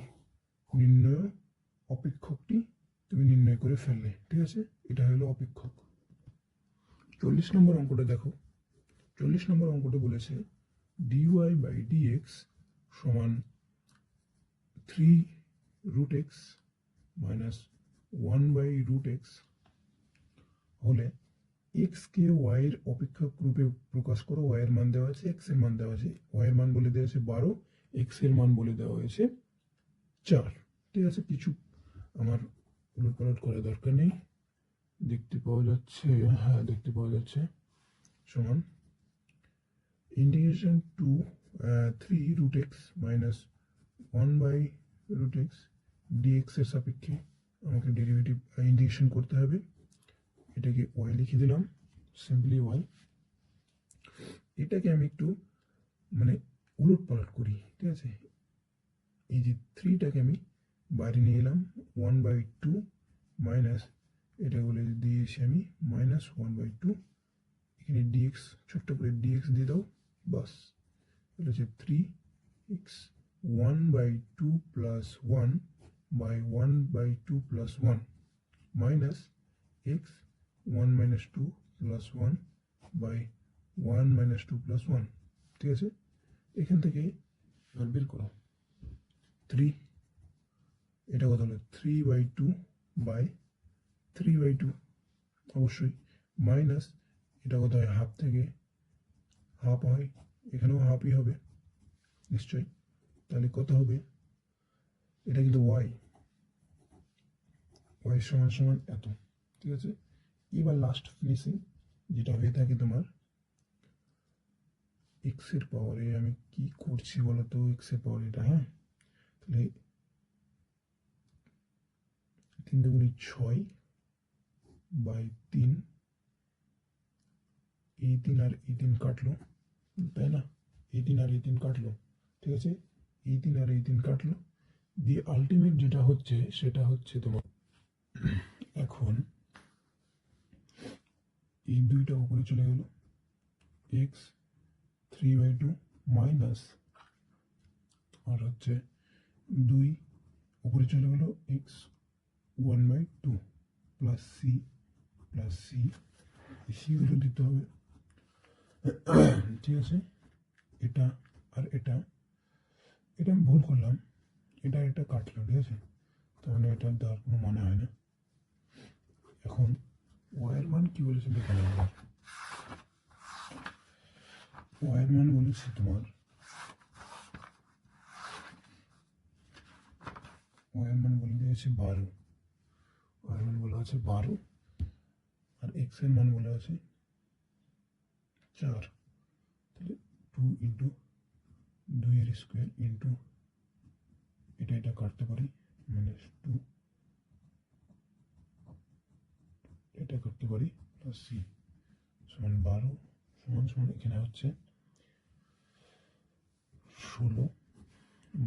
নির্ণয় অপেক্ষকটি তুমি নির্ণয় করে ফেললে, ঠিক আছে, এটা হলো অপেক্ষক। 40 নম্বর অঙ্কটা দেখো, 40 নম্বর অঙ্কটা বলেছে dy বাই dx সমান 3√x মাইনাস 1/√x হলে x কে y এর অপেক্ষক রূপে প্রকাশ করো। y এর মান দেওয়া আছে, x এর মান দেওয়া আছে, y এর মান বলে দেওয়া আছে 12, x এর মান বলে দেওয়া হয়েছে 4, ঠিক আছে, কিছু আমার উলটপালট করার দরকার নেই, দেখতে পাওয়া যাচ্ছে, হ্যাঁ দেখতে পাওয়া যাচ্ছে, সমান integration two 3√x minus 1/√x dx এর সাপেক্ষে আমাকে ডেরিভেটিভ ইন্টিগ্রেশন করতে হবে। এটাকে y লিখে দিলাম, সিম্পলি y। এটাকে আমি একটু মানে উলট পালট করি, ঠিক আছে, এই যে 3টাকে আমি বাইরে নিয়ে এলাম, 1/2 মাইনাস এটা বলে দিয়েছি আমি মাইনাস 1/2, এখানে dx ছোট্ট করে dx দিয়ে দাও, বাস এটা হচ্ছে 3x 1/2 plus 1 by 1/2 plus 1 minus x 1 minus 2 plus 1 by 1 minus 2 plus 1, ঠিক আছে। এখান থেকে এবার বের করো 3, এটা কত হলো 3/2 বাই 3/2 অবশ্যই, মাইনাস এটা কত হয় হাফ থেকে হাফ হয়, এখানেও হাফই হবে নিশ্চয়ই, তাহলে কত হবে, এটা কিন্তু y সমান সমান এত, ঠিক আছে। এবার লাস্ট ফিনিশিং যেটা হয়ে থাকে তোমার x এর পাওয়ারে, আমি কি করছি বলতো, x এর পাওয়ার এটা, হ্যাঁ, তাহলে 3 দুগুণে 6 বাই 3, এই 3 আর এই 3 কাটলো, তাই না, এই 3 আর এই 3 কাটলো, ঠিক আছে, এই 3 আর এই 3 কাটলো, দিয়ে আলটিমেট যেটা হচ্ছে সেটা হচ্ছে তোমার এখন এই 2টা উপরে চলে গেল, x 3/2 মাইনাস আর হচ্ছে 2 উপরে চলে গেল x 1/2 প্লাস সি গুলো দিতে হবে, ঠিক আছে। এটা আর এটা আমি ভুল করলাম, এটা কাটলো, ঠিক আছে, তাহলে এটা দেওয়ার কোনো মানে হয় না। এখন y এর মান কি বলেছে দেখে নেবো, y এর মান বলেছে তোমার, y এর মান বলে দিয়েছে 12, y এর মান বলা আছে 12 আর x এর মান বলা আছে 4, তাহলে 2 ইন্টু 2 এর স্কোয়ার ইন্টু এটা কাটতে পারি মাইনাস 2, এটা করতে পারি প্লাস সি সমান 12 সমান এখানে হচ্ছে 16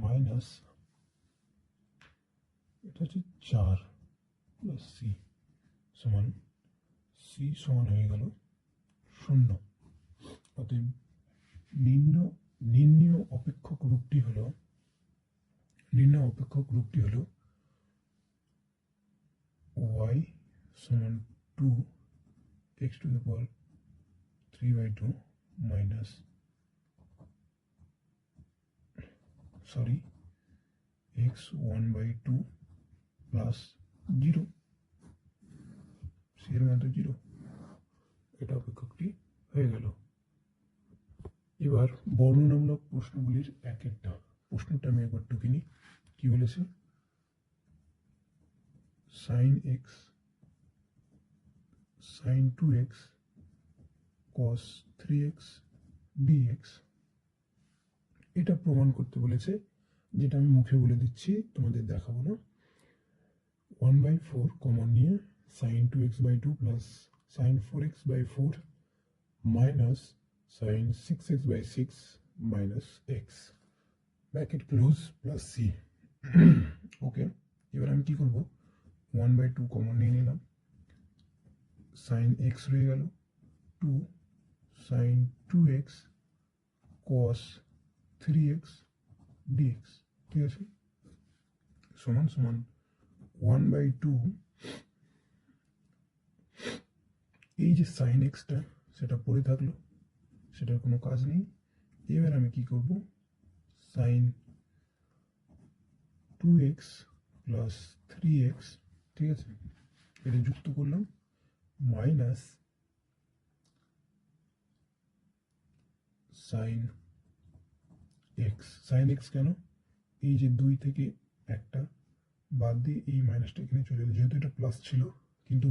মাইনাস এটা হচ্ছে 4 প্লাস সি সমান হয়ে গেল 0। অতএব নির্ণয় অপেক্ষক রূপটি হলো y সমান 2 x to the power 3/2 minus sorry x 1/2 plus 0, C এর মান তো 0, এটা অপেক্ষকটি হয়ে গেল। এবার বর্ণনামূলক প্রশ্নগুলির এক একটা প্রশ্নটা আমি একবার টুকে নিই। কি বলেছে? সাইন এক্স সাইন 2x কস 3x dx, এটা প্রমাণ করতে বলেছে, যেটা আমি মুখে বলে দিচ্ছি, তোমাদের দেখাবো না। 1/4 কমন নিয়ে sine 2x/2 plus sine 4x/4 minus sine 6x/6 minus x, bracket close plus c. Okay, এবার আমি কি করব? 1/2 কমন নিয়ে নিলাম, সাইন এক্স রয়ে গেল, 2 সাইন 2x কস 3x dx, ঠিক আছে, সমান সমান 1/2, এই যে সাইন এক্সটা সেটা পড়ে থাকলো, সেটার কোনো কাজ নেই। এবার আমি কি করব? সাইন 2x প্লাস 3x, ঠিক আছে, এটা যুক্ত করলাম, minus sine x. Sine x কেন? এই যে 2 থেকে একটা বাদ দিয়ে এই মাইনাসটা এখানে চলে গেল, যেহেতু এটা প্লাস ছিল, কিন্তু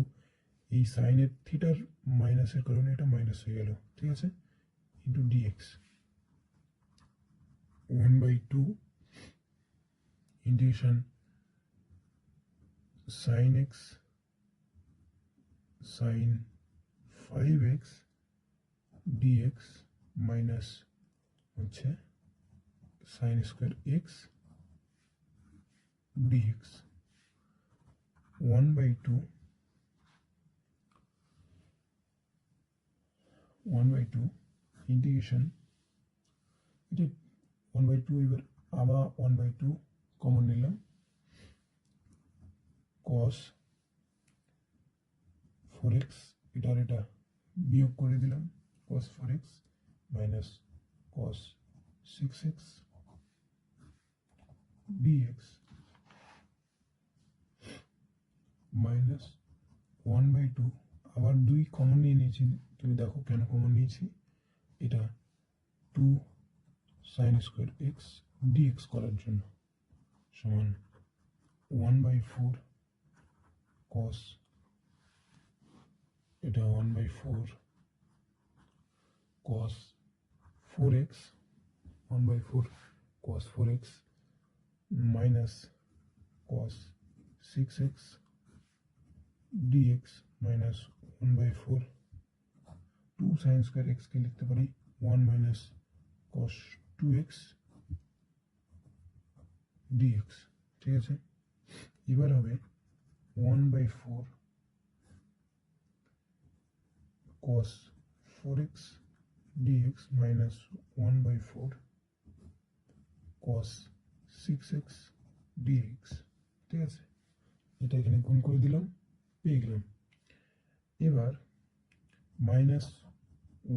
এই সাইনের থিটার মাইনাসের কারণে এটা মাইনাস হয়ে গেল, ঠিক আছে, into d x 1/2 integration sine x sine 5x dx minus হচ্ছে sine square x dx 1/2 integration, এটা 1/2, এবার আবার 1/2 কমন নিলাম, cos 4x, এটা বিয়োগ করে দিলাম, cos 4x minus cos 6x dx minus 1/2, আবার 2 কমন নিয়ে নিয়েছি, তুমি দেখো কেন কমন নিয়েছি, এটা 2 সাইন স্কোয়ার এক্স dx করার জন্য, সমান 1/4 cos, এটা 1/4 cos 4x, 1/4 cos 4x minus cos 6x dx minus 1/4 2 sine square x কে লিখতে পারি 1 মাইনাস cos 2x dx, ঠিক আছে। এবার হবে 1/4 cos 4x dx minus 1/4 cos 6x dx, ঠিক আছে, এটা এখানে গুণ করে দিলাম, পেয়ে গেলাম। এবার মাইনাস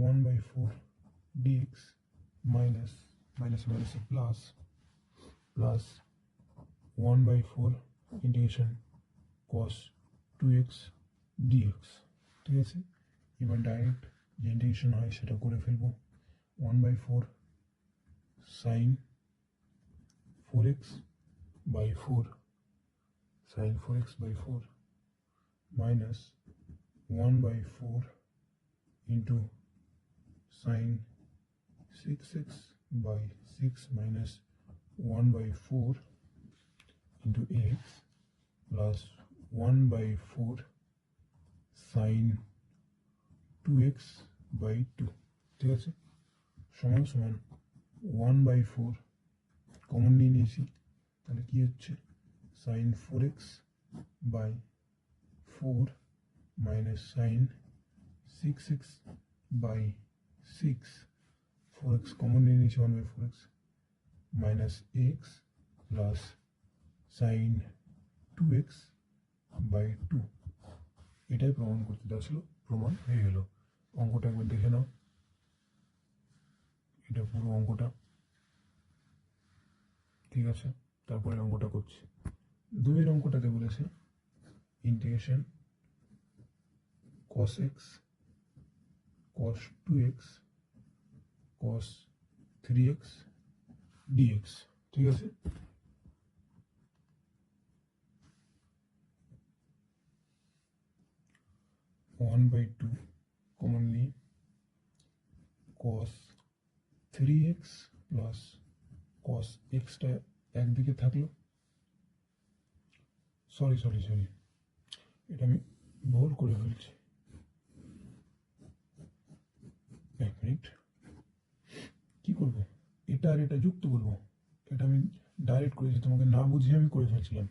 1/4 dx মাইনাস মাইনাস মাইনাসে plus plus 1/4 integration cos 2x dx, ঠিক আছে। এবার ডাইরেক্ট যে ইন্টিগ্রেশন হয় সেটা করে ফেলবো, 1/4 sign 4x by 4 sin 4x/4 minus 1/4 into sin 6x/6 minus 1/4 into x plus 1/4 sin 2x/2, ঠিক আছে, সমান সমান 1/4 কমন নিয়ে নিয়েছি, তাহলে কি হচ্ছে sin 4x/4 minus sin 6x/6, 4x common নিয়ে নিয়েছি, 1/4x minus x plus sin 2x/2, এটাই প্রমাণ করতে আসলো, প্রমাণ হয়ে গেল। অঙ্কটা একবার দেখে নাও, এটা পুরো অঙ্কটা। ঠিক আছে, তারপরে অঙ্কটা করছি। 2 অঙ্কটাতে বলেছে integration cos x cos 2x cos 3x dx, ঠিক আছে। One by two commonly cos 3x plus cos xটা একদিকে থাকলো, সরি এটা আমি ভুল করে ফেলছি, এক মিনিট। কি করব, এটা আর এটা যুক্ত করব, এটা আমি ডাইরেক্ট করেছি, তোমাকে না বুঝিয়ে আমি করে ফেলছিলাম।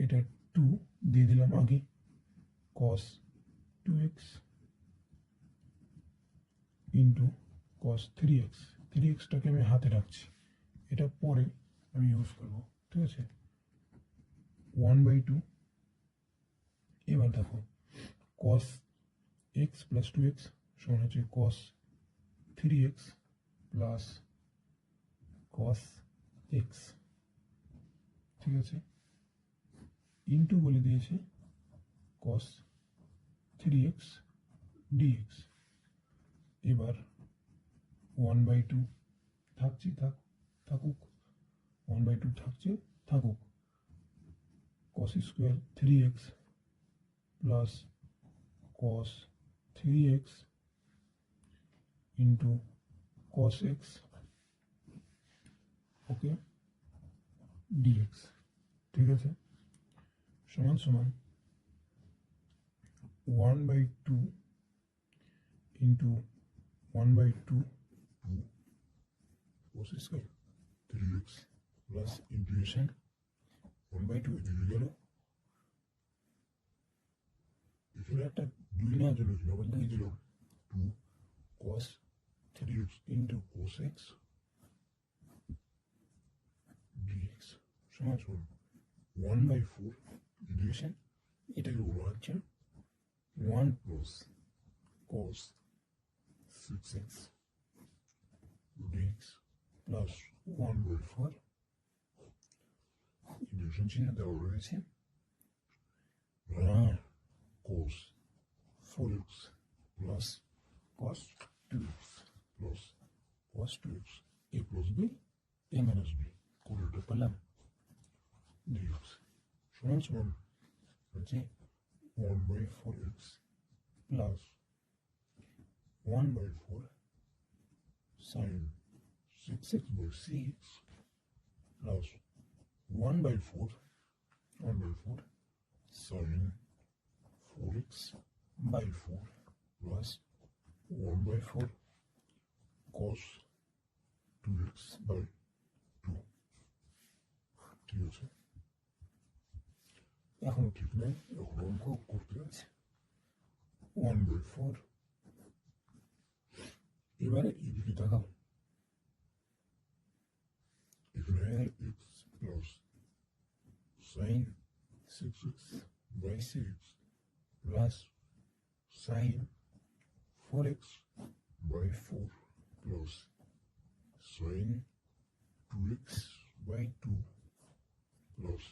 এটা 2 দিয়ে দিলাম আগে, cos 2x into cos 3x, 3xটাকে আমি হাতে রাখছি, এটা পরে আমি ইউজ করব, ঠিক আছে। 1/2, এবার দেখো cos x প্লাস 2x সমান হচ্ছে cos 3x plus cos x, ঠিক আছে, ইন্টু বলে দিয়েছে cos 3x dx। এবার 1/2 থাকছে, থাকুক, 1/2 থাকছে, থাকুক, cos square 3x plus cos 3x into cos x, ওকে, dx, ঠিক আছে, সমান সমান 1/2 into 1/2 cos square 3x plus integration 1/2 এদিকে গেল, এখানে একটা 2 নেওয়ার জন্য আবার দিয়ে দিল 2 cos 3x into cos x dx সমান সমান 1/4 ইন্টিগ্রেশন, এটাকে বলা হচ্ছে 1 plus cos 6x dx plus 1/4 integration চিহ্ন দেওয়া রয়েছে cos 4x plus cos 2x plus cos 2x a plus b a minus b করে এটা পেলাম dx সমান সমান হচ্ছে 1/4x plus 1/4 sin 6x by 6 plus 1/4 sin 4x by 4 plus 1/4 cos 2x by 2, ঠিক আছে। এখনো ঠিক নেই, এখন অঙ্ক করতে আছে 1/4। এবারে এদিকে দেখাও, এখানে x plus sin 6x by 6 plus sin 4x by 4 plus sin 2x by 2 plus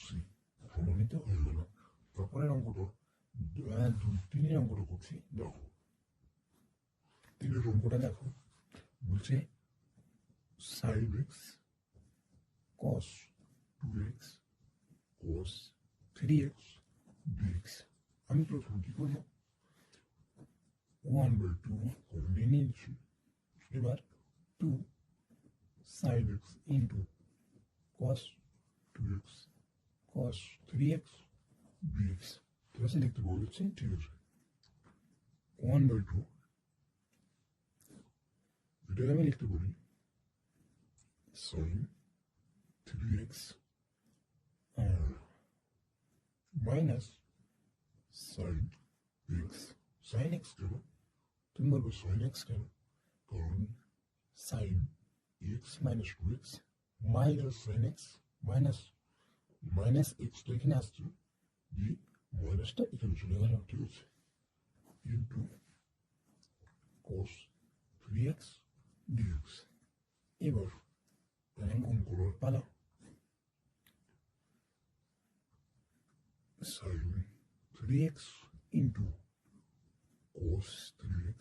c সমানিত হয়ে গেল। তারপরের অঙ্কটা 3 অঙ্কটা করছি, দেখো 3 অঙ্কটা দেখো, বলছে sin x cos 2x cos 3x dx। আমি প্রথম কি করবো, 1/2 করে নিয়ে নিয়েছি, এবার 2 sin x into cos 2x cos 3x dx, ঠিক আছে, লিখতে বলেছি, ঠিক আছে। 1/2 এটাকে আমি লিখতে বলি sin 3x minus sin x, sin x কেন, তুমি বলবো sin x কেন, কারণ sin x minus 2x minus sin x minus extra এখানে আসছে, দিয়ে মাইনাসটা এখানে চলে গেল, ঠিক আছে, ইন্টু cos 3x dx। এবার তাহলে গুণ করবার পালা। sin 3x into cos 3x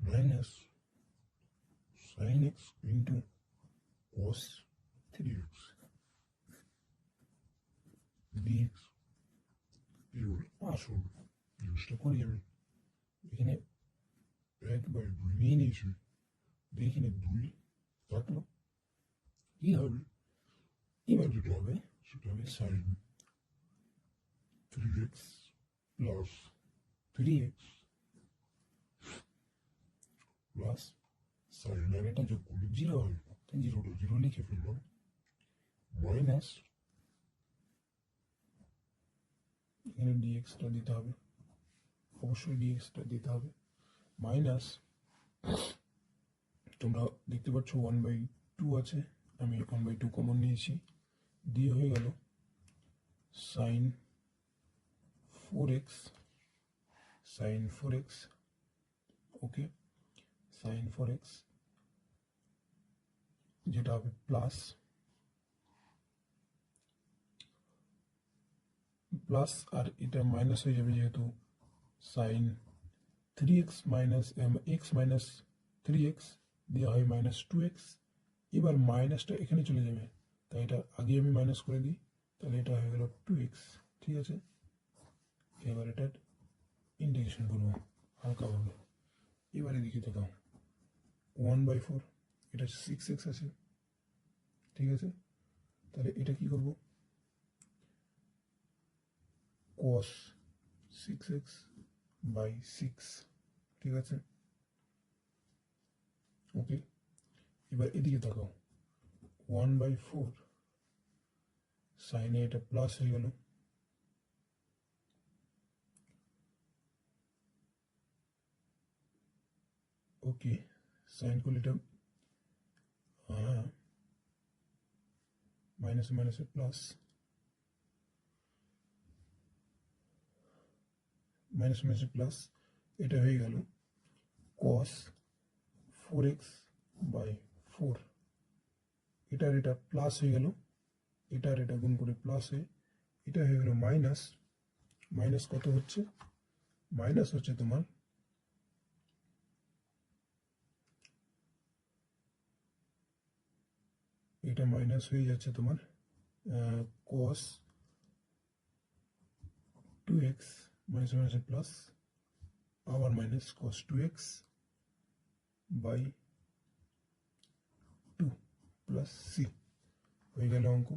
minus sin x into cos 3x dx। এবার আসল জিনিসটা করি আমি। এখানে 1/2 নিয়ে নিয়েছি, এখানে 2 থাকলো। কি হবে? এবার যেটা হবে সেটা হবে sin 3x plus 3x plus sine আর এটা যোগ করলে 0 হবে, 0 লিখে ফেললাম, মাইনাস এখানে ডিএক্সটা দিতে হবে, অবশ্যই ডিএক্সটা দিতে হবে, মাইনাস তোমরা দেখতে পাচ্ছ 1/2 আছে, আমি 1/2 কমন নিয়েছি, দিয়ে হয়ে গেল সাইন 4x ওকে, সাইন 4x যেটা হবে প্লাস আর এটা মাইনাস হয়ে যাবে, যেহেতু sign 3x minus x minus 3x দেওয়া হয় মাইনাস 2x। এবার মাইনাসটা এখানে চলে যাবে, তাই এটা আগে আমি মাইনাস করে দিই, তাহলে এটা হয়ে গেল 2x। ঠিক আছে, এবার এটার ইন্টিগ্রেশন করবো হালকাভাবে। এবার এদিকে দেখাও 1/4, এটা 6x আছে। ঠিক আছে, তাহলে এটা কি করব, cos 6x by 6। ঠিক আছে, ওকে। এবার এদিকে তাকাও 1/4 সাইনে এটা প্লাস হয়ে গেল, ওকে। সাইন করলে এটা মাইনাসে মাইনাসে প্লাস, মাইনাস মাইনাসে প্লাস, এটা হয়ে গেল cos 4x by 4। এটার এটা প্লাস হয়ে গেল, এটার এটা গুণ করে প্লাস হয়ে এটা হয়ে গেল মাইনাস। মাইনাস কত হচ্ছে, মাইনাস হচ্ছে তোমার এটা মাইনাস হয়ে যাচ্ছে তোমার cos 2x minus minus plus, আবার minus cos 2x by 2 plus C হয়ে গেল অঙ্ক।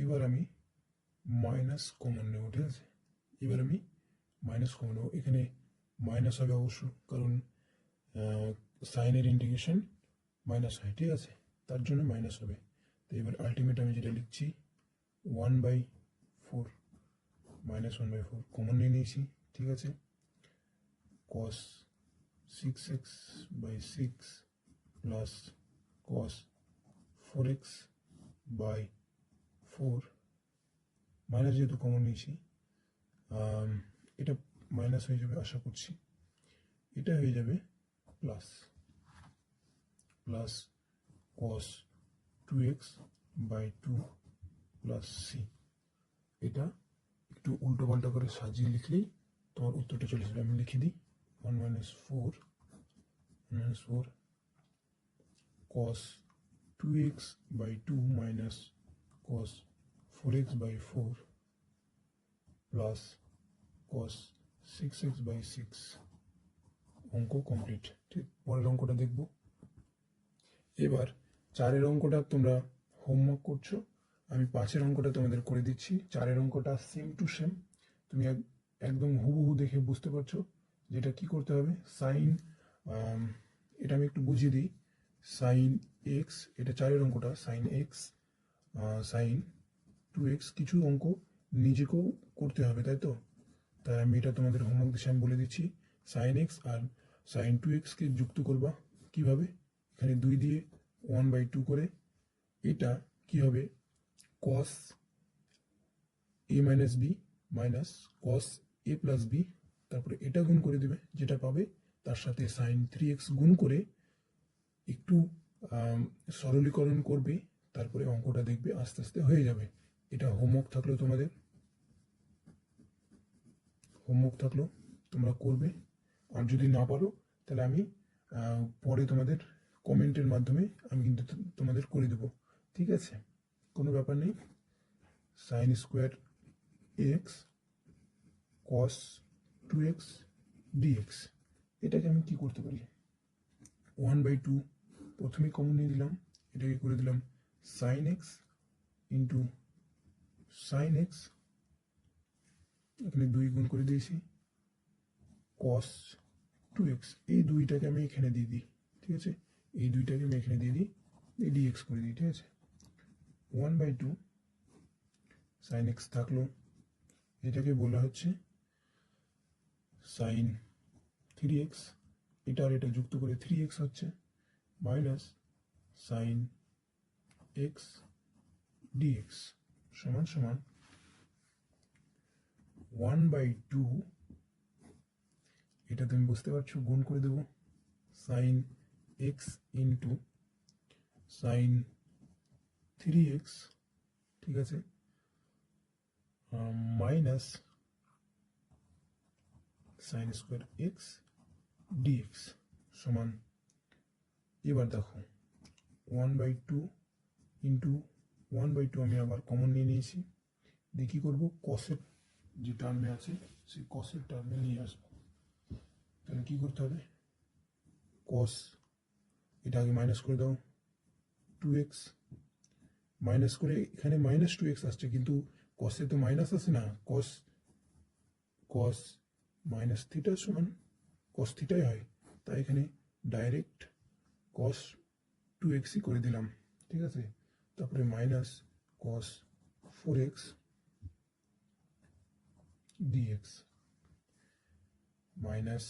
এবার আমি মাইনাস কমন নেব, ঠিক আছে, এবার আমি মাইনাস কমন নেব, এখানে মাইনাস হবে অবশ্য, কারণ সাইনের ইন্টিগ্রেশন মাইনাস হয়, ঠিক আছে, তার জন্য মাইনাস হবে। তো এবার আলটিমেট আমি যেটা লিখছি 1/4 মাইনাস 1/4 কমন নিয়ে নিয়েছি, ঠিক আছে, cos 6x by 6 plus cos 4x by 4, minus যেহেতু কমন নিয়েছি এটা মাইনাস হয়ে যাবে আশা করছি, এটা হয়ে যাবে plus cos 2x by 2 plus C. এটা একটু উল্টো পাল্টা করে সাজিয়ে লিখলেই তোমার উত্তরটা চলে আসবে। আমি লিখে দিই 1 - 4 cos 2x by 2 minus cos 4x by 4 plus cos 6x by 6। অঙ্ক কমপ্লিট। ঠিক, পরের অঙ্কটা দেখব। এবার 4-এর অঙ্কটা তোমরা হোমওয়ার্ক করছো, আমি 5-এর অঙ্কটা তোমাদের করে দিচ্ছি। 4-এর অঙ্কটা সেম টু সেম, তুমি একদম হুবহু দেখে বুঝতে পারছো যেটা কি করতে হবে। সাইন, এটা আমি একটু বুঝিয়ে দিই, সাইন এক্স, এটা 4-এর অঙ্কটা, সাইন এক্স সাইন 2x, কিছু অঙ্ক নিজেকেও করতে হবে, তাই তো, তাই আমি এটা তোমাদের হোমওয়ার্ক দিচ্ছি, আমি বলে দিচ্ছি। সাইন এক্স আর সাইন 2xকে যুক্ত করবা কিভাবে, এখানে 2 দিয়ে 1/2 করে, এটা কি হবে cos a - b minus cos A plus B, তারপরে এটা গুণ করে দেবে, যেটা পাবে তার সাথে সাইন 3x গুণ করে একটু সরলীকরণ করবে, তারপরে অঙ্কটা দেখবে আস্তে আস্তে হয়ে যাবে। এটা হোমওয়ার্ক থাকলো তোমাদের, হোমওয়ার্ক থাকলো, তোমরা করবে। আর যদি না পারো তাহলে আমি পরে তোমাদের কমেন্টের মাধ্যমে আমি কিন্তু তোমাদের করে দেবো, ঠিক আছে, কোনো ব্যাপার নেই। সাইন স্কোয়ার এক্স কস 2x dx, এটাকে আমি কি করতে পারি, 1/2 প্রথমে কমন নিয়ে দিলাম, এটাকে করে দিলাম sine x into sine x, এখানে 2 গুণ করে দিয়েছি, কস 2x, এই দুইটাকে আমি এখানে দিয়ে দিই, ঠিক আছে, এই দুইটাকে আমি এখানে দিয়ে দিই, এই dx করে দিই, ঠিক আছে। 1/2 সাইন এক্স থাকলো, এটাকে বলা হচ্ছে সাইন 3x, এটা আর এটা যুক্ত করে 3x হচ্ছে, মাইনাস সাইন এক্স dx সমান সমান 1/2, এটা তুমি বুঝতে পারছো, গুণ করে দেবো sign x into sign 3x, ঠিক আছে, minus sine square x dx সমান, এবার দেখো 1/2 ইন্টু 1/2 আমি আবার কমন নিয়ে নিয়েছি, দিয়ে কী করবো, কসের যে টার্মে আছে সেই কসের টার্মে নিয়ে আসবো, তাহলে কী করতে হবে, কস, এটা আগে মাইনাস করে দাও, 2x মাইনাস করে, এখানে মাইনাস 2x আসছে কিন্তু কসে তো মাইনাস আসে না, কস কস মাইনাস থিটা সমান কস থিটাই হয়, তাই এখানে ডাইরেক্ট কস 2xই করে দিলাম, ঠিক আছে, তারপরে minus cos 4x dx minus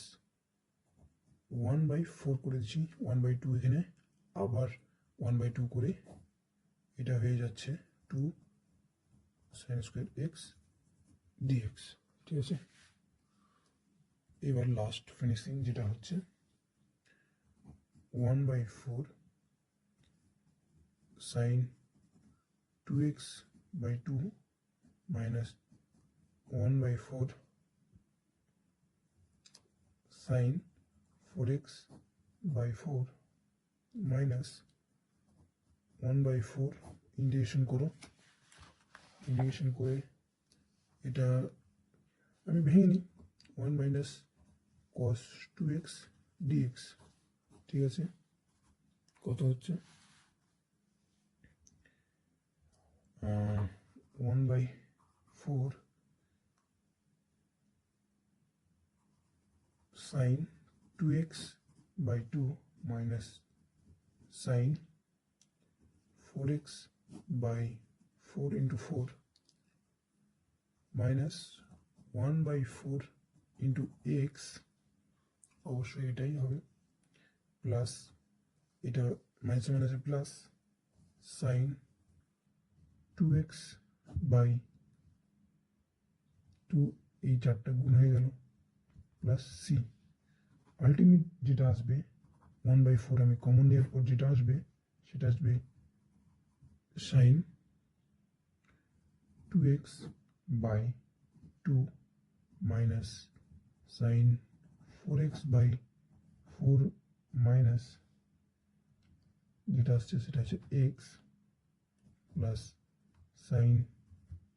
1/4 করে দিচ্ছি, 1/2 এখানে আবার 1/2 করে, এটা হয়ে যাচ্ছে 2 সাইন স্কোয়ার এক্স ডিএক্স, ঠিক আছে। এবার লাস্ট ফিনিশিং যেটা হচ্ছে 1/4 sine 2x/2 minus 1/4 sine 4x/4 minus 1/4, integration করো, ইন্টিগ্রেশন করে এটা আমি ভেঙে নিই, 1 মাইনাস কস 2x dx, ঠিক আছে, কত হচ্ছে 1/4 sine 2x/2 minus sine 4x/4 into 4 minus 1/4 into x, অবশ্যই এটাই হবে, প্লাস এটা মাইনাসে মাইনাসে প্লাস সাইন 2x/2, এই চারটা গুণ হয়ে গেল, প্লাস সি, আলটিমেট যেটা আসবে 1/4 আমি কমন নেওয়ার পর যেটা আসবে সেটা আসবে sign 2x/2 minus sine 4x/4 minus যেটা আসছে সেটা হচ্ছে x plus sine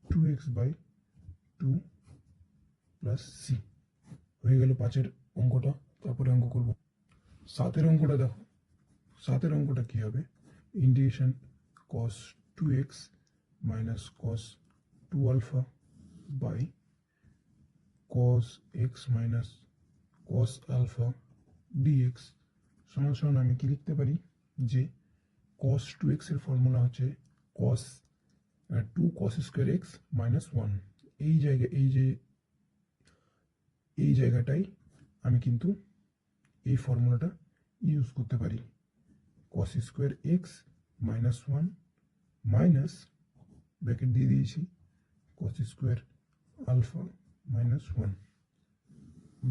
2x/2 plus C, হয়ে গেল 5-এর অঙ্কটা। তারপরে অঙ্ক করব 7-এর অঙ্কটা, দেখো 7-এর অঙ্কটা কী হবে, integration cos 2x minus cos 2 alpha by cos x minus cos alpha dx সমান সমান, আমি কি লিখতে পারি যে কস 2x এর ফর্মুলা হচ্ছে কস 2 কস স্কোয়ার এক্স মাইনাস 1, এই জায়গায় এই জায়গাটাই আমি কিন্তু এই ফর্মুলাটা ইউজ করতে পারি, cos square x minus 1 minus bracket দিয়ে দিয়েছি cos square alpha minus 1।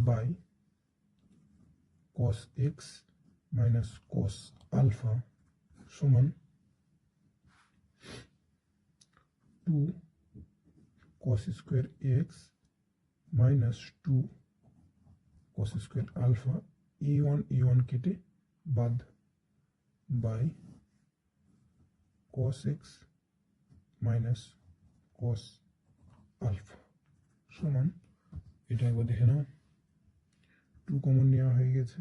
By cos x minus cos alpha সমান 2 cos square x minus 2 cos square alpha e1 কেটে বাদ by cos x minus cos alpha সমান, এটা একবার দেখে নাও, 2 কমন নেওয়া হয়ে গেছে,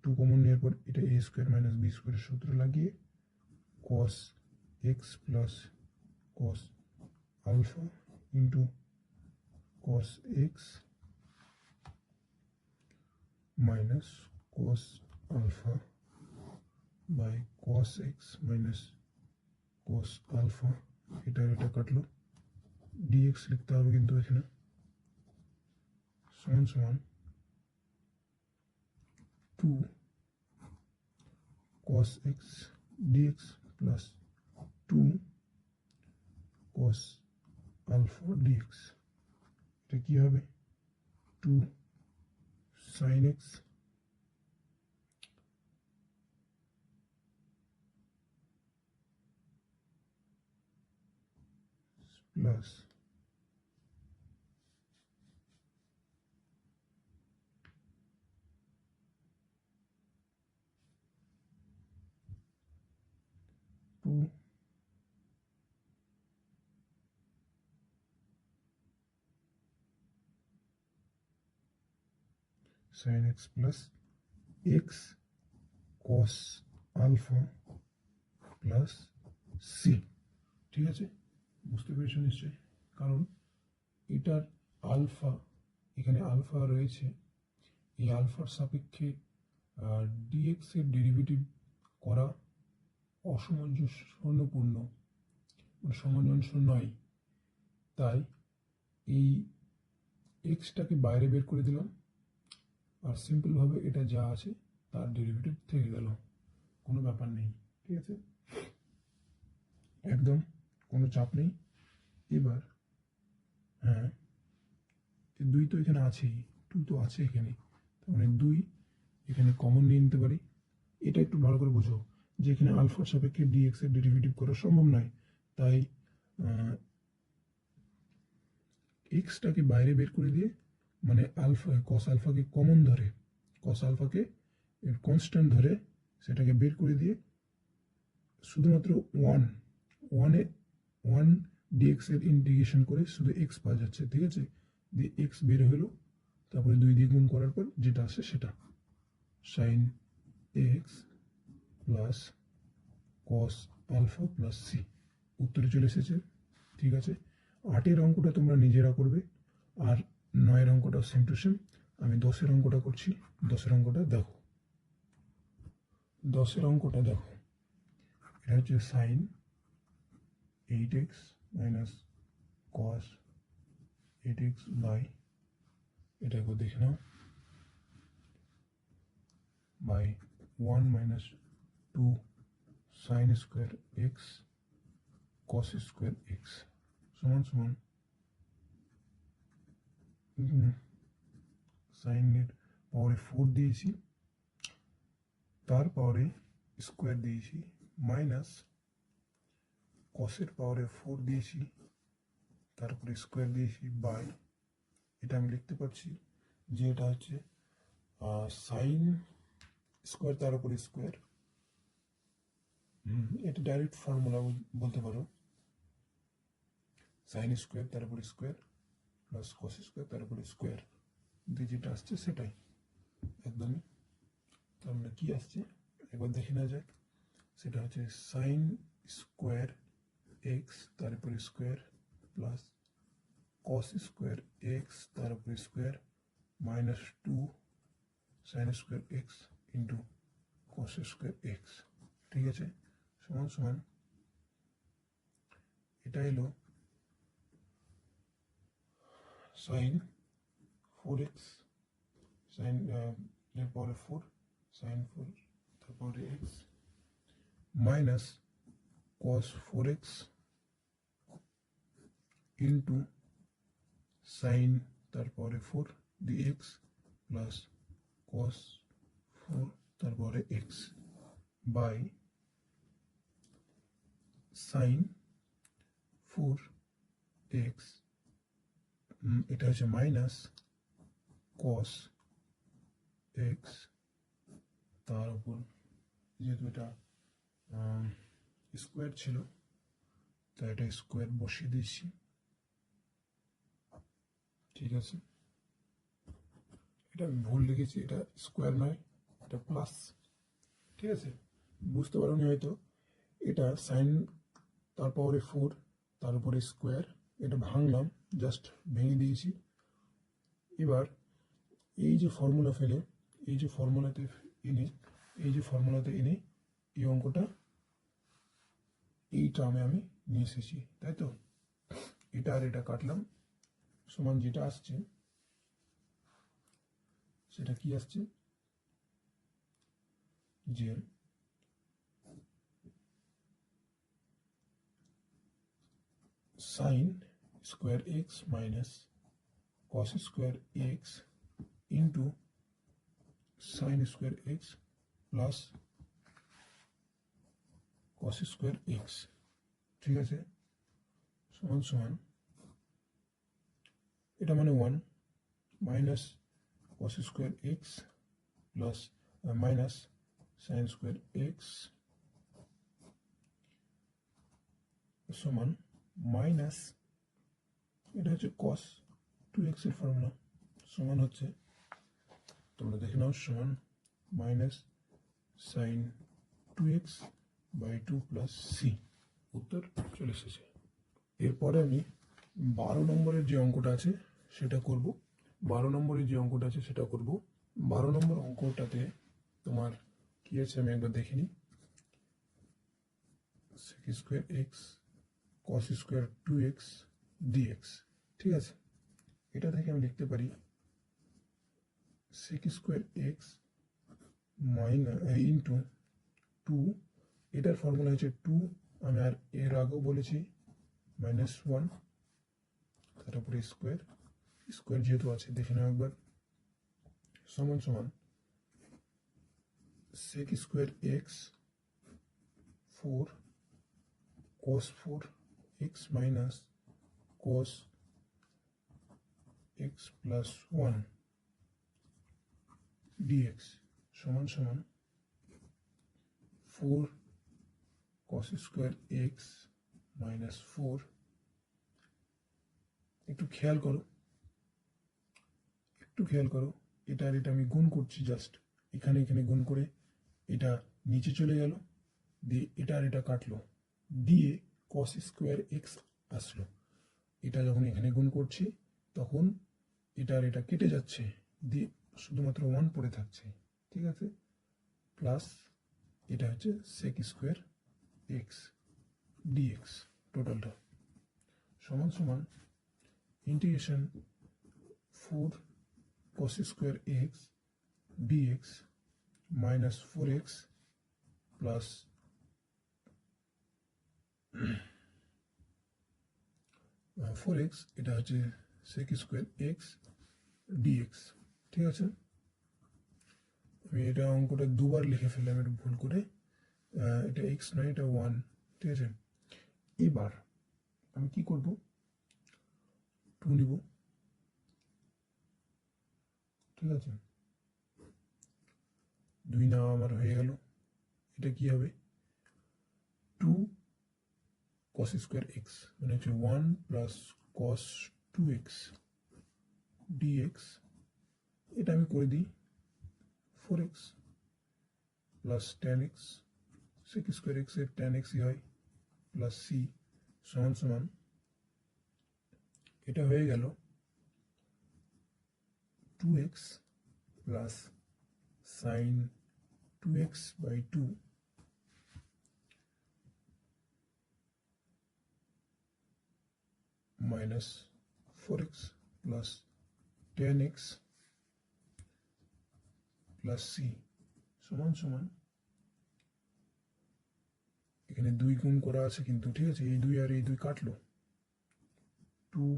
2 কমন নেওয়ার পর এটা a স্কোয়ার মাইনাস বি স্কোয়ারের সূত্র লাগিয়ে cos x plus cos alpha into cos x minus cos alpha by cos x minus cos alpha, এটা কাটলো, dx লিখতে হবে কিন্তু এখানে, সমান সমান 2 cos x dx plus 2 cos alpha dx, এটা কি হবে 2 sin x plus 2 sin x plus x cos alpha plus C. ঠিক আছে, বুঝতে পেরেছো নিশ্চয়ই, কারণ এটার আলফা, এখানে আলফা রয়েছে, এই আলফার সাপেক্ষে ডিএক্স এর ডেরিভেটিভ করা অসামঞ্জস্যপূর্ণ, মানে সামঞ্জস্য নয়, তাই এই এক্সটাকে বাইরে বের করে দিলাম, আর সিম্পলভাবে এটা যা আছে তার ডেরিভেটিভ থেকে গেল, কোনো ব্যাপার নেই। ঠিক আছে, একদম কোনো চাপ নেই। এবার হ্যাঁ, 2 তো এখানে আছেই, 2 তো আছে এখানে, তার মানে 2 এখানে কমন নিয়ে নিতে পারি। এটা একটু ভালো করে বোঝো যে এখানে আলফার সাপেক্ষে ডিএক্স এর ডেরিভেটিভ করা সম্ভব নয়, তাই এক্সটাকে বাইরে বের করে দিয়ে, মানে আলফা কস আলফাকে কমন ধরে, কস আলফাকে কনস্ট্যান্ট ধরে সেটাকে বের করে দিয়ে শুধুমাত্র 1 ডিএক্স এর ইন্টিগ্রেশন করে শুধু এক্স পাওয়া যাচ্ছে। ঠিক আছে, দিয়ে এক্স বের হলো, তারপরে 2 দিয়ে গুণ করার পর যেটা আসে সেটা sine x plus cos alpha plus C, উত্তরে চলে এসেছে। ঠিক আছে, 8-এর অঙ্কটা তোমরা নিজেরা করবে, আর 9-এর অঙ্কটা সেম টু সেম। আমি 10-এর অঙ্কটা করছি, 10-এর অঙ্কটা দেখো, 10-এর অঙ্কটা দেখো, এটা হচ্ছে sign 8x minus cos 8x by, এটা একবার দেখে নাও, by 1 minus 2 sine square x cos square x সমান সমান সাইনের পাওয়ারে 4 দিয়েছি, তার পাওয়ারে স্কোয়ার দিয়েছি, মাইনাস কসের পাওয়ারে 4 দিয়েছি, তারপরে স্কোয়ার দিয়েছি, বাই, এটা আমি লিখতে পারছি যে এটা হচ্ছে সাইন স্কোয়ার তার উপরে স্কোয়ার, এটা ডাইরেক্ট ফর্মুলা বলতে পারো, সাইন স্কোয়ার তার উপরে স্কোয়ার প্লাস কস স্কোয়ার তার উপরে স্কোয়ার দিয়ে যেটা আসছে সেটাই একদমই। তার মানে কি আসছে একবার দেখে নেওয়া যায়, সেটা হচ্ছে সাইন স্কোয়ার এক্স তার উপরে square plus cos square x তার উপরে square minus 2 sine square x into cos square x. ঠিক আছে, সমান সমান এটা এলো সাইন 4x সাইন এর পরে 4 সাইন 4 তারপরে এক্স মাইনাস কস 4x ইন্টু সাইন তারপরে 4 dx প্লাস cos 4 তারপরে x বাই sin 4x, এটা হচ্ছে মাইনাস cos x, তার উপর যেহেতু এটা স্কোয়ার ছিল তাই এটা স্কোয়ার বসিয়ে দিচ্ছি। ঠিক আছে, এটা আমি ভুল লিখেছি, এটা স্কোয়ার নয়, এটা প্লাস। ঠিক আছে, বুঝতে পারোনি হয়তো। এটা সাইন তার পাওয়ারে 4 তার উপরে স্কোয়ার, এটা ভাঙলাম, জাস্ট ভেঙে দিয়েছি। এবার এই যে ফর্মুলা ফেলে এই যে ফর্মুলাতে এনে এই অঙ্কটা এই টার্মে আমি নিয়ে এসেছি, তাই তো। এটা আর এটা কাটলাম, সমান যেটা আসছে সেটা কি আসছে, যে সাইন স্কোয়ার এক্স মাইনাস কস square x into sign square x plus cos square x. ঠিক আছে, সমান সমান এটা মানে 1 মাইনাস কস square x plus minus sine square x সমান মাইনাস, এটা হচ্ছে কস 2x এর ফর্মুলা, সমান হচ্ছে, তোমরা দেখে নাও, সমান minus sine 2x by 2 plus C. উত্তর চলে এসেছে। এরপরে আমি 12 নম্বরের যে অঙ্কটা আছে সেটা করব। 12 নম্বরের যে অঙ্কটা আছে সেটা করব। 12 নম্বর অঙ্কটাতে তোমার কি আছে আমি একবার দেখে নিই। sec square x cos square 2x dx। ঠিক আছে, এটা থেকে আমি লিখতে পারি sec square x minus into 2, এটার ফর্মুলা হচ্ছে 2, আমি আর এর আগেও বলেছি মাইনাস 1, তার উপরে স্কোয়ার, স্কোয়ার যেহেতু আছে দেখে নাও একবার, সমান সমান sec square x 4 cos 4x minus cos x plus 1 dx সমান সমান 4 cos স্কোয়ার x মাইনাস 4। একটু খেয়াল করো, এটা আর এটা আমি গুণ করছি, জাস্ট এখানে গুণ করে এটা নিচে চলে গেল, দিয়ে এটা আর এটা কাটলো, দিয়ে cos স্কোয়ার এক্স আসলো। এটা যখন এখানে গুণ করছি তখন এটা আর এটা কেটে যাচ্ছে, দিয়ে শুধুমাত্র 1 পড়ে থাকছে। ঠিক আছে, প্লাস এটা হচ্ছে sec স্কোয়ার এক্স ডিএক্স, টোটালটা সমান সমান integration 4 cos square x dx minus 4x plus 4x, এটা হচ্ছে sec স্কোয়ার এক্স ডিএক্স। ঠিক আছে, আমি এটা অঙ্কটা দুবার লিখে ফেললাম এটা ভুল করে, এটা এক্স নয়, এটা 1। ঠিক আছে, এবার আমি কি করব, 2 নিব। ঠিক আছে, 2 নেওয়া আমার হয়ে গেল। এটা কি হবে, 2 cos স্কোয়ার এক্স মানে হচ্ছে 1 প্লাস cos 2x dx, এটা আমি করে দিই 4x plus tan x, sec square x এর tan x হয় প্লাস c সমান সমান, এটা হয়ে গেল 2x plus sine 2x by 2 minus 4x plus tan x plus c সমান সমান, এখানে 2 গুণ করা আছে কিন্তু, ঠিক আছে, এই 2 আর এই 2 কাটলো, 2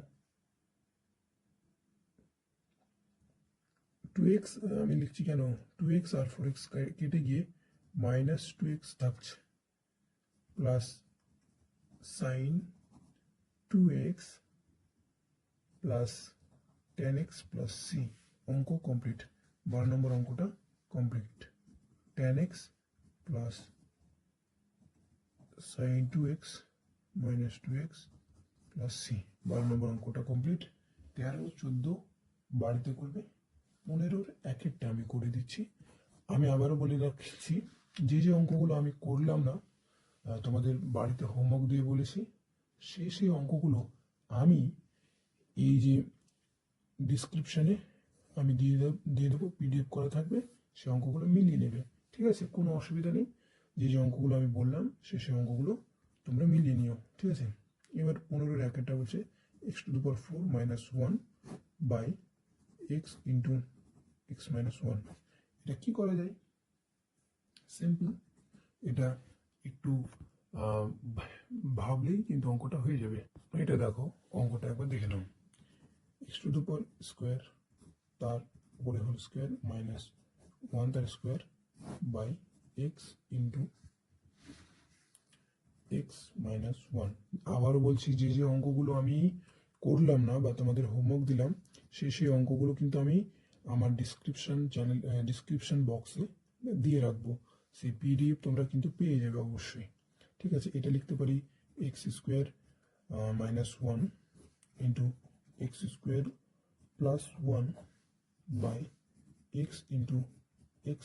2x আমি লিখছি কেন, 2x আর 4x কেটে গিয়ে -2x থাকছে, plus sine 2x plus 10x plus c. অঙ্ক কমপ্লিট, 12 নম্বর অঙ্কটা complete. 10x plus sine 2x minus 2x plus c, 12 number অঙ্কটা কমপ্লিট। 13, 14 বাড়িতে করবে। 15-র একেরটা আমি করে দিচ্ছি। আমি আবারও বলে রাখছি, যে যে অঙ্কগুলো আমি করলাম না, তোমাদের বাড়িতে হোমওয়ার্ক দিয়ে বলেছি, সেই অঙ্কগুলো আমি এই যে ডিসক্রিপশানে আমি দিয়ে দেবো, পিডিএফ করা থাকবে, সেই অঙ্কগুলো মিলিয়ে নেবে। ঠিক আছে, কোনো অসুবিধা নেই। যে যে অঙ্কগুলো আমি বললাম সেই অঙ্কগুলো তোমরা মিলিয়ে নিও। ঠিক আছে, এবার 15-র একেরটা বলছে x⁴ - 1 by x into x - 1। এটা কি করা যায়? সিম্পল, এটা একটু ভাবলেই কিন্তু অঙ্কটা হয়ে যাবে। এটা দেখো, অঙ্কটা একবার দেখে নাও। x² তার উপরে হোল স্কোয়ার মাইনাস 1 তার square by x into x - 1। আবারও বলছি, যে যে অঙ্কগুলো আমি করলাম না বা তোমাদের হোমওয়ার্ক দিলাম, সেই অঙ্কগুলো কিন্তু আমি আমার ডিসক্রিপশন বক্সে দিয়ে রাখবো। সেই পিডিএফ তোমরা কিন্তু পেয়ে যাবে অবশ্যই। ঠিক আছে, এটা লিখতে পারি x² - 1 into x² plus 1 by x into x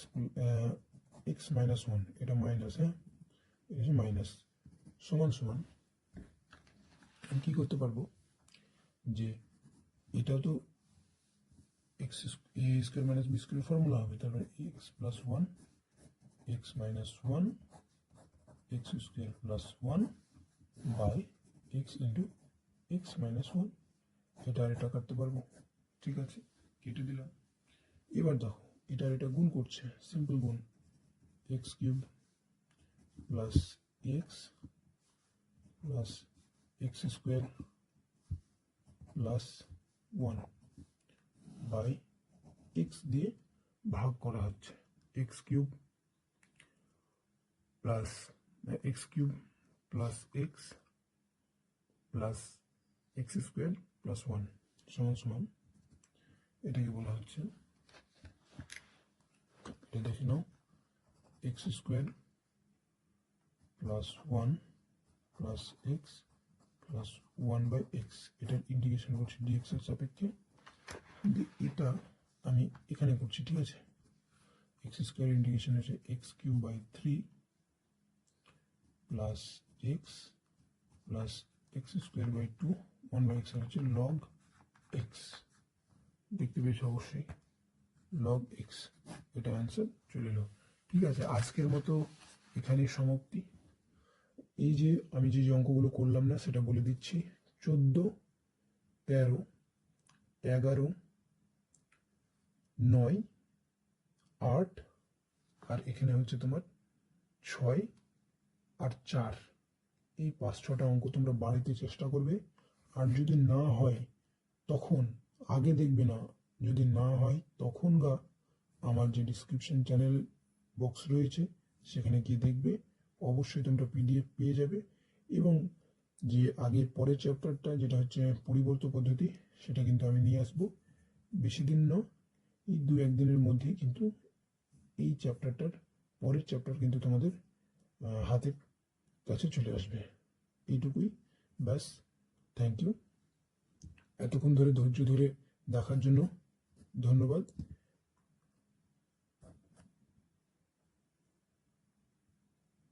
- 1, এটা মাইনাস, হ্যাঁ এটা মাইনাস, সমান সমান আমি কি করতে পারবো, যে এটা তো a² - b² ফর্মুলা হবে, তারপরে x plus 1 x - 1 x² plus 1 by x into x - 1। এটা আর এটা কাটতে পারবো। ঠিক আছে, কেটে দিলাম। এবার দেখো, এটা আর এটা গুণ করছে, সিম্পল গুণ, x³ plus x plus x² plus 1 by x দিয়ে ভাগ করা হচ্ছে, x³ plus x³ plus x plus x² plus 1 সমান সমান, এটাকে বলা হচ্ছে, এটা দেখে নাও, x² plus 1 plus x plus 1 by x। এটার ইন্টিগ্রেশন করছি dx এর সাপেক্ষে, এটা আমি এখানে করছি। ঠিক আছে, x² ইন্টিগ্রেশন হচ্ছে x³ by 3 plus x plus x² by 2 1 by x হচ্ছে লগ x। দেখতে পেয়েছো অবশ্যই, লগ x, এটা অ্যান্সার চলে এলো। ঠিক আছে, আজকের মতো এখানেই সমাপ্তি। এই যে আমি যে অঙ্কগুলো করলাম না সেটা বলে দিচ্ছি, 14, 13, 11, 9, 8 আর এখানে হচ্ছে তোমার 6 আর 4। এই 5-6টা অঙ্ক তোমরা বাড়িতে চেষ্টা করবে। আর যদি না হয় তখন, আগে দেখবে না, যদি না হয় তখন আমার যে ডিসক্রিপশন চ্যানেল বক্স রয়েছে সেখানে গিয়ে দেখবে, অবশ্যই তোমরা পিডিএফ পেয়ে যাবে। এবং যে আগের পরের চ্যাপ্টারটা যেটা হচ্ছে পরিবর্ত পদ্ধতি, সেটা কিন্তু আমি নিয়ে আসবো, বেশি দিন না, এই 2-1 দিনের মধ্যেই কিন্তু এই চ্যাপ্টারটার পরের চ্যাপ্টার কিন্তু তোমাদের হাতের কাছে চলে আসবে। এইটুকুই, ব্যাস। থ্যাংক ইউ, এতক্ষণ ধরে ধৈর্য ধরে দেখার জন্য ধন্যবাদ।